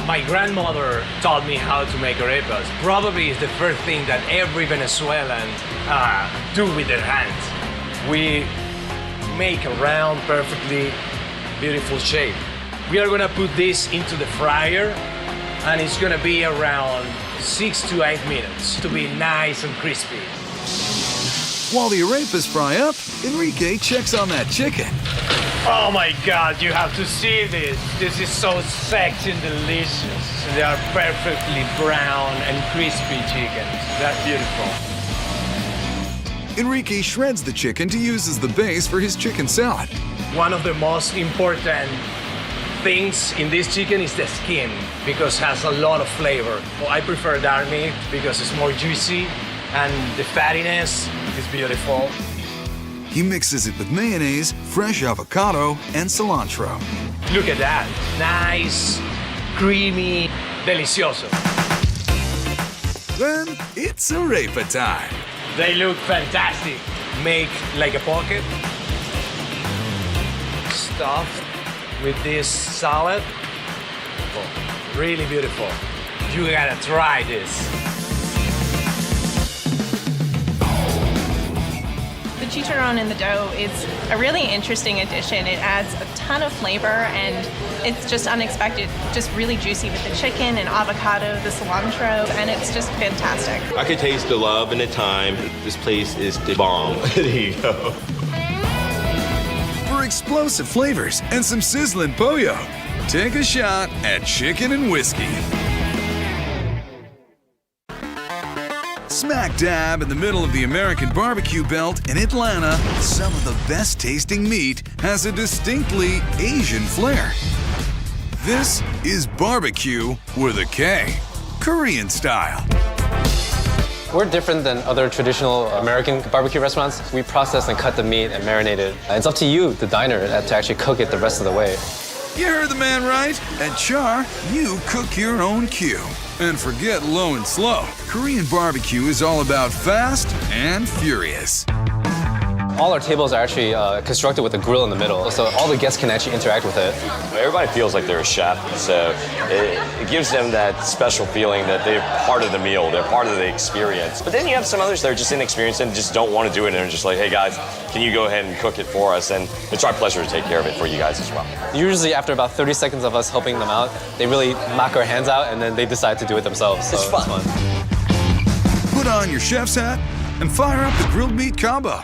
My grandmother taught me how to make arepas. Probably is the first thing that every Venezuelan do with their hands. We make a round, perfectly beautiful shape. We are gonna put this into the fryer and it's gonna be around 6 to 8 minutes to be nice and crispy. While the arepas fry up, Enrique checks on that chicken. Oh my God, you have to see this. This is so sexy and delicious. They are perfectly brown and crispy chickens. That's beautiful. Enrique shreds the chicken to use as the base for his chicken salad. One of the most important things in this chicken is the skin, because it has a lot of flavor. Well, I prefer dark meat because it's more juicy and the fattiness is beautiful. He mixes it with mayonnaise, fresh avocado, and cilantro. Look at that. Nice, creamy, delicioso. Then it's arepa time. They look fantastic. Make like a pocket. Stuffed with this salad. Oh, really beautiful. You gotta try this. The chicharron in the dough is a really interesting addition. It adds a ton of flavor and it's just unexpected. Just really juicy with the chicken and avocado, the cilantro, and it's just fantastic. I could taste the love and the time. This place is the bomb. There you go. For explosive flavors and some sizzling pollo, take a shot at Chicken and Whiskey. Smack dab in the middle of the American barbecue belt in Atlanta, some of the best tasting meat has a distinctly Asian flair. This is barbecue with a K, Korean style. We're different than other traditional American barbecue restaurants. We process and cut the meat and marinate it. It's up to you, the diner, to actually cook it the rest of the way. You heard the man right. At Char, you cook your own Q. And forget low and slow. Korean barbecue is all about fast and furious. All our tables are actually constructed with a grill in the middle, so all the guests can actually interact with it. Everybody feels like they're a chef, so it gives them that special feeling that they're part of the meal, they're part of the experience. But then you have some others that are just inexperienced and just don't want to do it, and they're just like, hey guys, can you go ahead and cook it for us? And it's our pleasure to take care of it for you guys as well. Usually after about 30 seconds of us helping them out, they really knock our hands out and then they decide to do it themselves. So it's fun. Put on your chef's hat and fire up the grilled meat combo.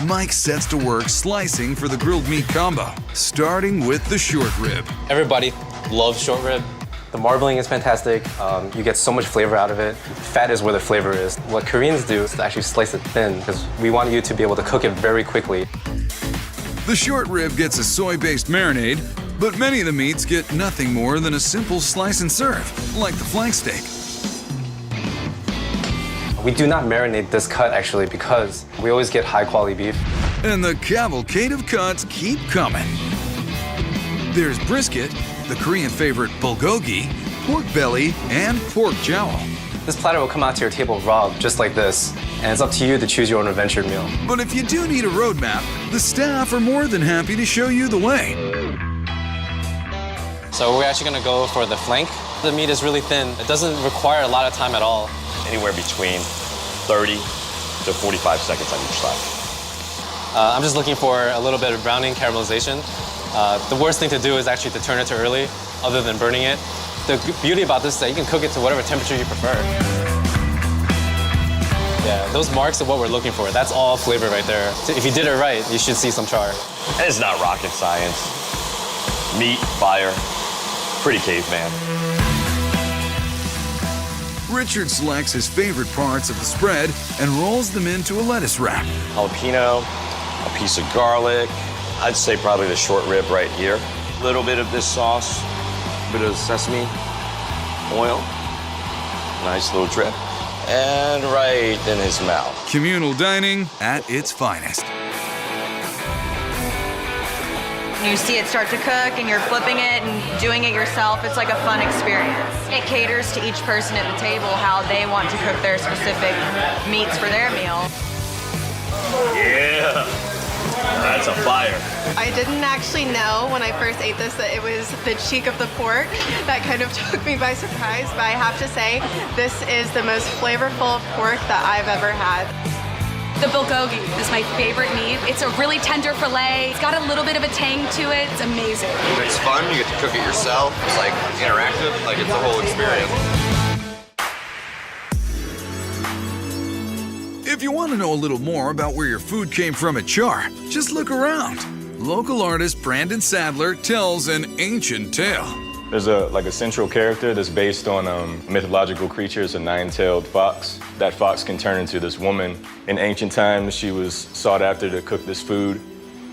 Mike sets to work slicing for the grilled meat combo, starting with the short rib. Everybody loves short rib. The marbling is fantastic. You get so much flavor out of it. Fat is where the flavor is. What Koreans do is to actually slice it thin because we want you to be able to cook it very quickly. The short rib gets a soy-based marinade, but many of the meats get nothing more than a simple slice and serve, like the flank steak. We do not marinate this cut actually because we always get high quality beef. And the cavalcade of cuts keep coming. There's brisket, the Korean favorite bulgogi, pork belly, and pork jowl. This platter will come out to your table raw, just like this, and it's up to you to choose your own adventure meal. But if you do need a roadmap, the staff are more than happy to show you the way. So we're actually gonna go for the flank. The meat is really thin. It doesn't require a lot of time at all. Anywhere between 30 to 45 seconds on each side. I'm just looking for a little bit of browning, caramelization. The worst thing to do is actually to turn it too early, other than burning it. The beauty about this is that you can cook it to whatever temperature you prefer. Yeah, those marks are what we're looking for. That's all flavor right there. If you did it right, you should see some char. And it's not rocket science. Meat, fire, pretty caveman. Richard selects his favorite parts of the spread and rolls them into a lettuce wrap. Jalapeno, a piece of garlic. I'd say probably the short rib right here. A little bit of this sauce, a bit of sesame oil. Nice little drip. And right in his mouth. Communal dining at its finest. You see it start to cook and you're flipping it and doing it yourself. It's like a fun experience. It caters to each person at the table how they want to cook their specific meats for their meal. Yeah, that's a fire. I didn't actually know when I first ate this that it was the cheek of the pork. That kind of took me by surprise, but I have to say, this is the most flavorful pork that I've ever had. The bulgogi is my favorite meat. It's a really tender filet. It's got a little bit of a tang to it. It's amazing. It's fun. You get to cook it yourself. It's like interactive. Like it's a whole experience. If you want to know a little more about where your food came from at Char, just look around. Local artist Brandon Sadler tells an ancient tale. There's a central character that's based on mythological creatures, a nine-tailed fox. That fox can turn into this woman. In ancient times, she was sought after to cook this food,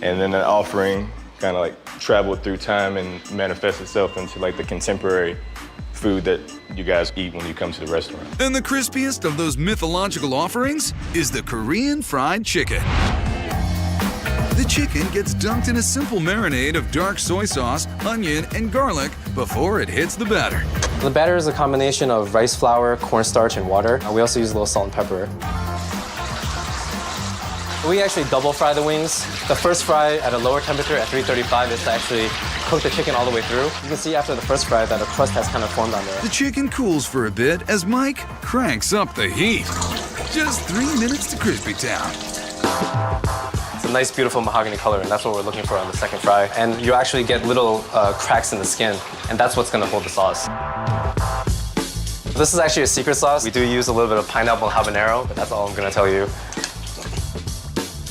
and then an offering kind of like traveled through time and manifests itself into like the contemporary food that you guys eat when you come to the restaurant. And the crispiest of those mythological offerings is the Korean fried chicken. The chicken gets dunked in a simple marinade of dark soy sauce, onion, and garlic before it hits the batter. The batter is a combination of rice flour, cornstarch, and water. We also use a little salt and pepper. We actually double fry the wings. The first fry at a lower temperature at 335 is to actually cook the chicken all the way through. You can see after the first fry that a crust has kind of formed on there. The chicken cools for a bit as Mike cranks up the heat. Just 3 minutes to Crispy Town. It's a nice, beautiful mahogany color, and that's what we're looking for on the second fry. And you actually get little cracks in the skin, and that's what's gonna hold the sauce. This is actually a secret sauce. We do use a little bit of pineapple habanero, but that's all I'm gonna tell you.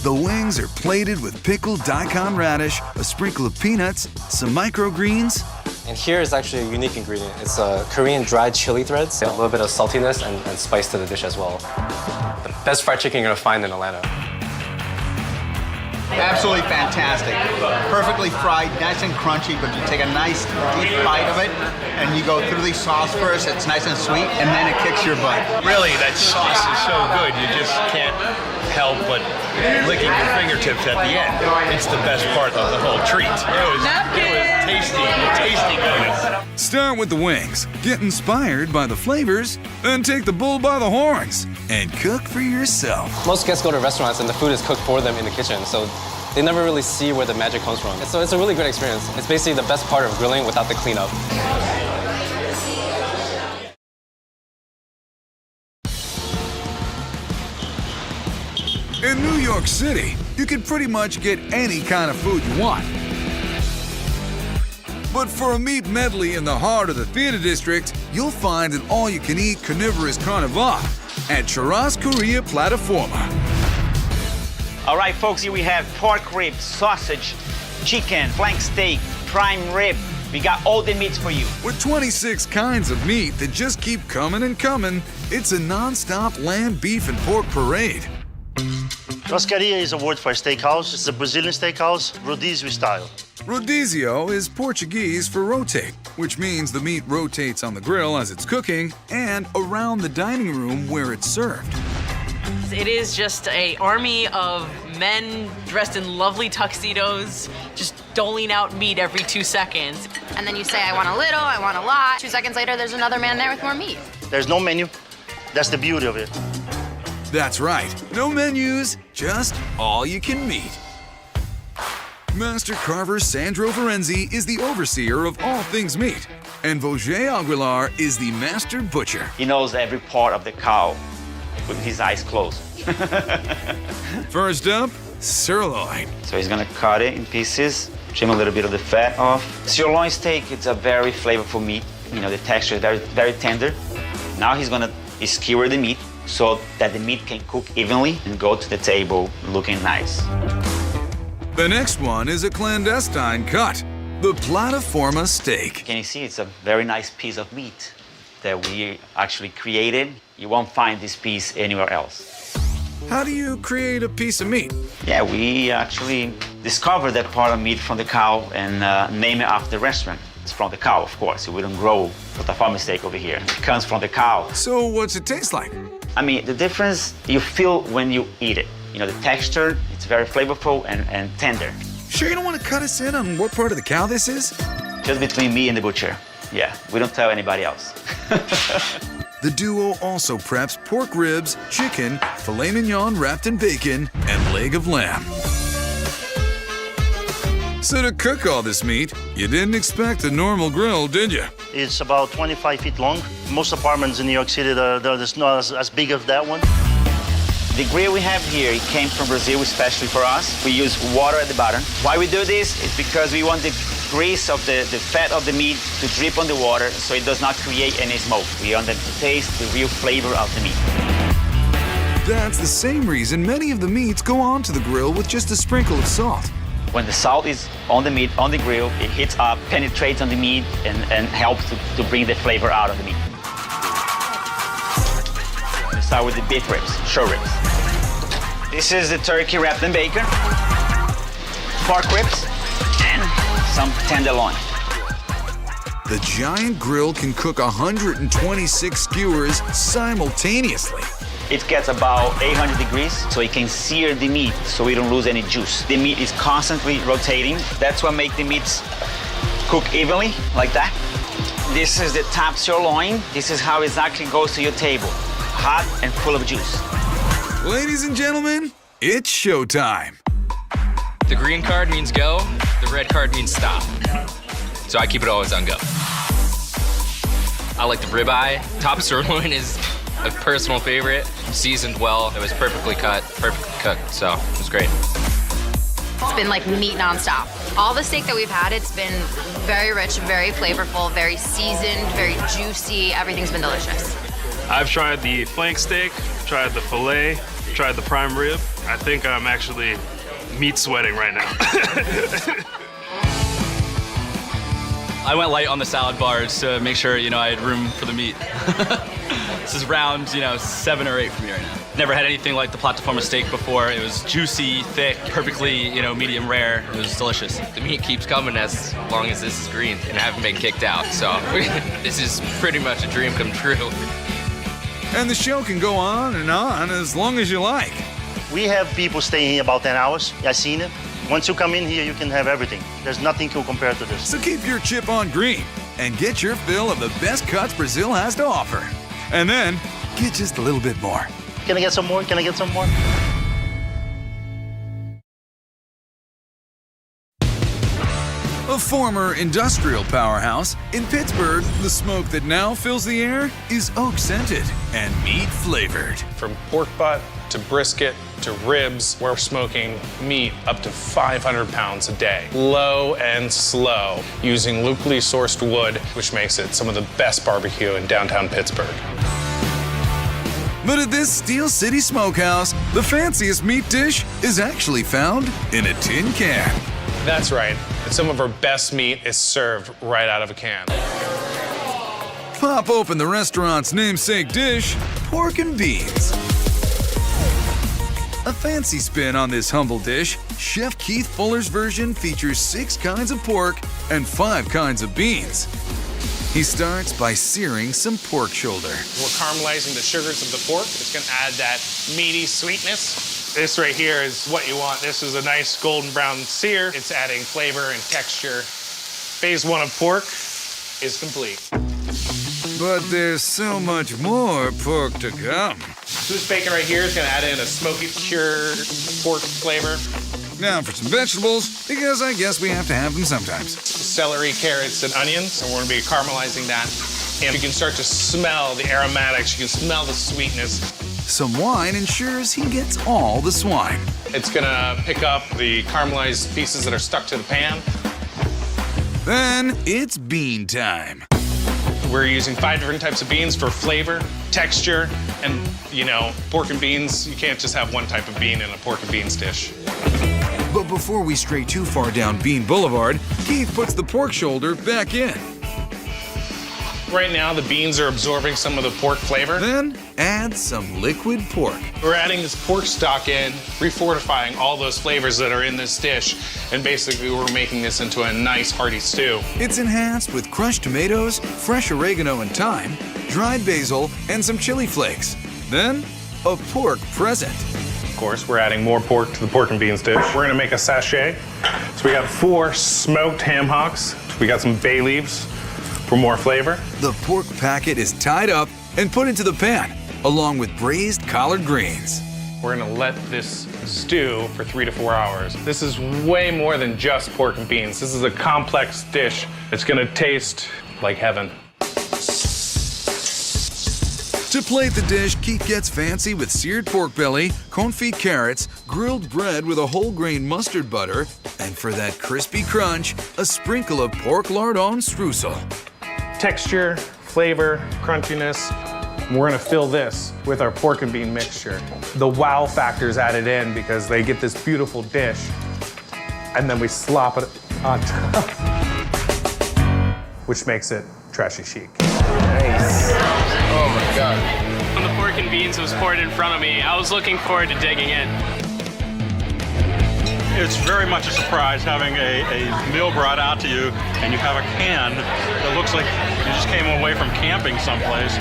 The wings are plated with pickled daikon radish, a sprinkle of peanuts, some microgreens. And here is actually a unique ingredient. It's Korean dried chili threads, a little bit of saltiness and spice to the dish as well. The best fried chicken you're gonna find in Atlanta. Absolutely fantastic. Perfectly fried, nice and crunchy, but you take a nice deep bite of it and you go through the sauce first. It's nice and sweet, and then it kicks your butt. Really, that sauce is so good. You just can't help but licking your fingertips at the end. It's the best part of the whole treat. It was tasty goodness. Start with the wings, get inspired by the flavors, then take the bull by the horns and cook for yourself. Most guests go to restaurants and the food is cooked for them in the kitchen, so they never really see where the magic comes from. So it's a really great experience. It's basically the best part of grilling without the cleanup. In New York City, you can pretty much get any kind of food you want. But for a meat medley in the heart of the theater district, you'll find an all-you-can-eat carnivorous carnival at Churrascaria Plataforma. All right, folks, here we have pork ribs, sausage, chicken, flank steak, prime rib. We got all the meats for you. With 26 kinds of meat that just keep coming and coming, it's a non-stop lamb, beef, and pork parade. Churrascaria is a word for a steakhouse. It's a Brazilian steakhouse, rodizio style. Rodizio is Portuguese for rotate, which means the meat rotates on the grill as it's cooking and around the dining room where it's served. It is just an army of men dressed in lovely tuxedos, just doling out meat every 2 seconds. And then you say, I want a little, I want a lot. 2 seconds later, there's another man there with more meat. There's no menu. That's the beauty of it. That's right. No menus, just all you can meet. Master carver Sandro Ferenzi is the overseer of all things meat, and Vosge Aguilar is the master butcher. He knows every part of the cow with his eyes closed. First up, sirloin. So he's gonna cut it in pieces, trim a little bit of the fat off. Sirloin steak, it's a very flavorful meat. You know, the texture is very, very tender. Now he's gonna skewer the meat so that the meat can cook evenly and go to the table looking nice. The next one is a clandestine cut, the plataforma steak. Can you see it's a very nice piece of meat that we actually created? You won't find this piece anywhere else. How do you create a piece of meat? Yeah, we actually discovered that part of meat from the cow and name it after the restaurant. It's from the cow, of course. We don't grow plataforma steak over here. It comes from the cow. So what's it taste like? I mean, the difference you feel when you eat it. You know, the texture, it's very flavorful and tender. Sure you don't want to cut us in on what part of the cow this is? Just between me and the butcher. Yeah, we don't tell anybody else. The duo also preps pork ribs, chicken, filet mignon wrapped in bacon, and leg of lamb. So to cook all this meat, you didn't expect a normal grill, did you? It's about 25 feet long. Most apartments in New York City, they're not as big as that one. The grill we have here, it came from Brazil especially for us. We use water at the bottom. Why we do this is because we want the grease of the fat of the meat to drip on the water so it does not create any smoke. We want them to taste the real flavor of the meat. That's the same reason many of the meats go onto the grill with just a sprinkle of salt. When the salt is on the meat, on the grill, it hits up, penetrates on the meat, and helps to bring the flavor out of the meat. Let's start with the beef ribs, short ribs. This is the turkey wrapped in bacon, pork ribs, and some tenderloin. The giant grill can cook 126 skewers simultaneously. It gets about 800 degrees, so it can sear the meat so we don't lose any juice. The meat is constantly rotating. That's what makes the meats cook evenly, like that. This is the top sirloin. This is how it exactly goes to your table. Hot and full of juice. Ladies and gentlemen, it's showtime. The green card means go, the red card means stop. So I keep it always on go. I like the ribeye. Top sirloin is a personal favorite. Seasoned well. It was perfectly cut, perfectly cooked, so it was great. It's been like meat nonstop. All the steak that we've had, it's been very rich, very flavorful, very seasoned, very juicy. Everything's been delicious. I've tried the flank steak, tried the filet, tried the prime rib. I think I'm actually meat sweating right now. I went light on the salad bars to make sure, I had room for the meat. This is round, 7 or 8 for me right now. Never had anything like the plataforma steak before. It was juicy, thick, perfectly, medium rare. It was delicious. The meat keeps coming as long as this is green, and I haven't been kicked out, so this is pretty much a dream come true. And the show can go on as long as you like. We have people staying here about 10 hours. I've seen it. Once you come in here, you can have everything. There's nothing to compare to this. So keep your chip on green and get your fill of the best cuts Brazil has to offer. And then get just a little bit more. Can I get some more? Can I get some more? A former industrial powerhouse, in Pittsburgh, the smoke that now fills the air is oak-scented and meat-flavored. From pork butt to brisket to ribs, we're smoking meat up to 500 pounds a day. Low and slow, using locally sourced wood, which makes it some of the best barbecue in downtown Pittsburgh. But at this Steel City Smokehouse, the fanciest meat dish is actually found in a tin can. That's right. Some of our best meat is served right out of a can. Pop open the restaurant's namesake dish, pork and beans. A fancy spin on this humble dish, Chef Keith Fuller's version features 6 kinds of pork and 5 kinds of beans. He starts by searing some pork shoulder. We're caramelizing the sugars of the pork. It's gonna add that meaty sweetness. This right here is what you want. This is a nice golden brown sear. It's adding flavor and texture. Phase 1 of pork is complete. But there's so much more pork to come. So this bacon right here is gonna add in a smoky, cured pork flavor. Now for some vegetables, because I guess we have to have them sometimes. Celery, carrots, and onions, and we're gonna be caramelizing that. And you can start to smell the aromatics, you can smell the sweetness. Some wine ensures he gets all the swine. It's gonna pick up the caramelized pieces that are stuck to the pan. Then it's bean time. We're using 5 different types of beans for flavor, texture, and pork and beans, you can't just have one type of bean in a pork and beans dish. But before we stray too far down Bean Boulevard, Keith puts the pork shoulder back in. Right now, the beans are absorbing some of the pork flavor. Then add some liquid pork. We're adding this pork stock in, refortifying all those flavors that are in this dish, and basically we're making this into a nice hearty stew. It's enhanced with crushed tomatoes, fresh oregano and thyme, dried basil, and some chili flakes. Then, a pork present. Of course, we're adding more pork to the pork and beans dish. We're gonna make a sachet. So we got 4 smoked ham hocks. We got some bay leaves for more flavor. The pork packet is tied up and put into the pan, along with braised collard greens. We're gonna let this stew for 3 to 4 hours. This is way more than just pork and beans. This is a complex dish. It's gonna taste like heaven. To plate the dish, Keith gets fancy with seared pork belly, confit carrots, grilled bread with a whole grain mustard butter, and for that crispy crunch, a sprinkle of pork lardon streusel. Texture, flavor, crunchiness, We're gonna fill this with our pork and bean mixture. The wow factor's added in because they get this beautiful dish, and then we slop it on top, which makes it trashy chic. Nice. Oh my God. When the pork and beans was poured in front of me, I was looking forward to digging in. It's very much a surprise having a meal brought out to you and you have a can that looks like you just came away from camping someplace.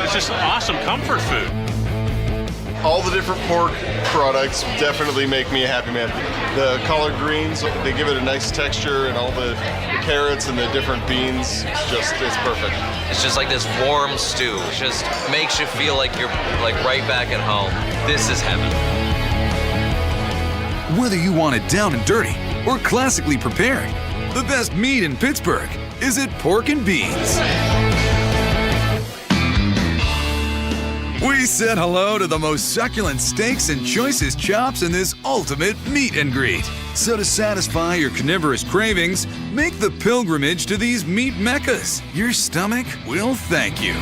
It's just awesome comfort food. All the different pork products definitely make me a happy man. The collard greens, they give it a nice texture, and all the carrots and the different beans, it's perfect. It's just like this warm stew. It just makes you feel like you're like right back at home. This is heaven. Whether you want it down and dirty or classically prepared, the best meat in Pittsburgh is at Pork and Beans. We said hello to the most succulent steaks and choicest chops in this ultimate meet and greet. So to satisfy your carnivorous cravings, make the pilgrimage to these meat meccas. Your stomach will thank you.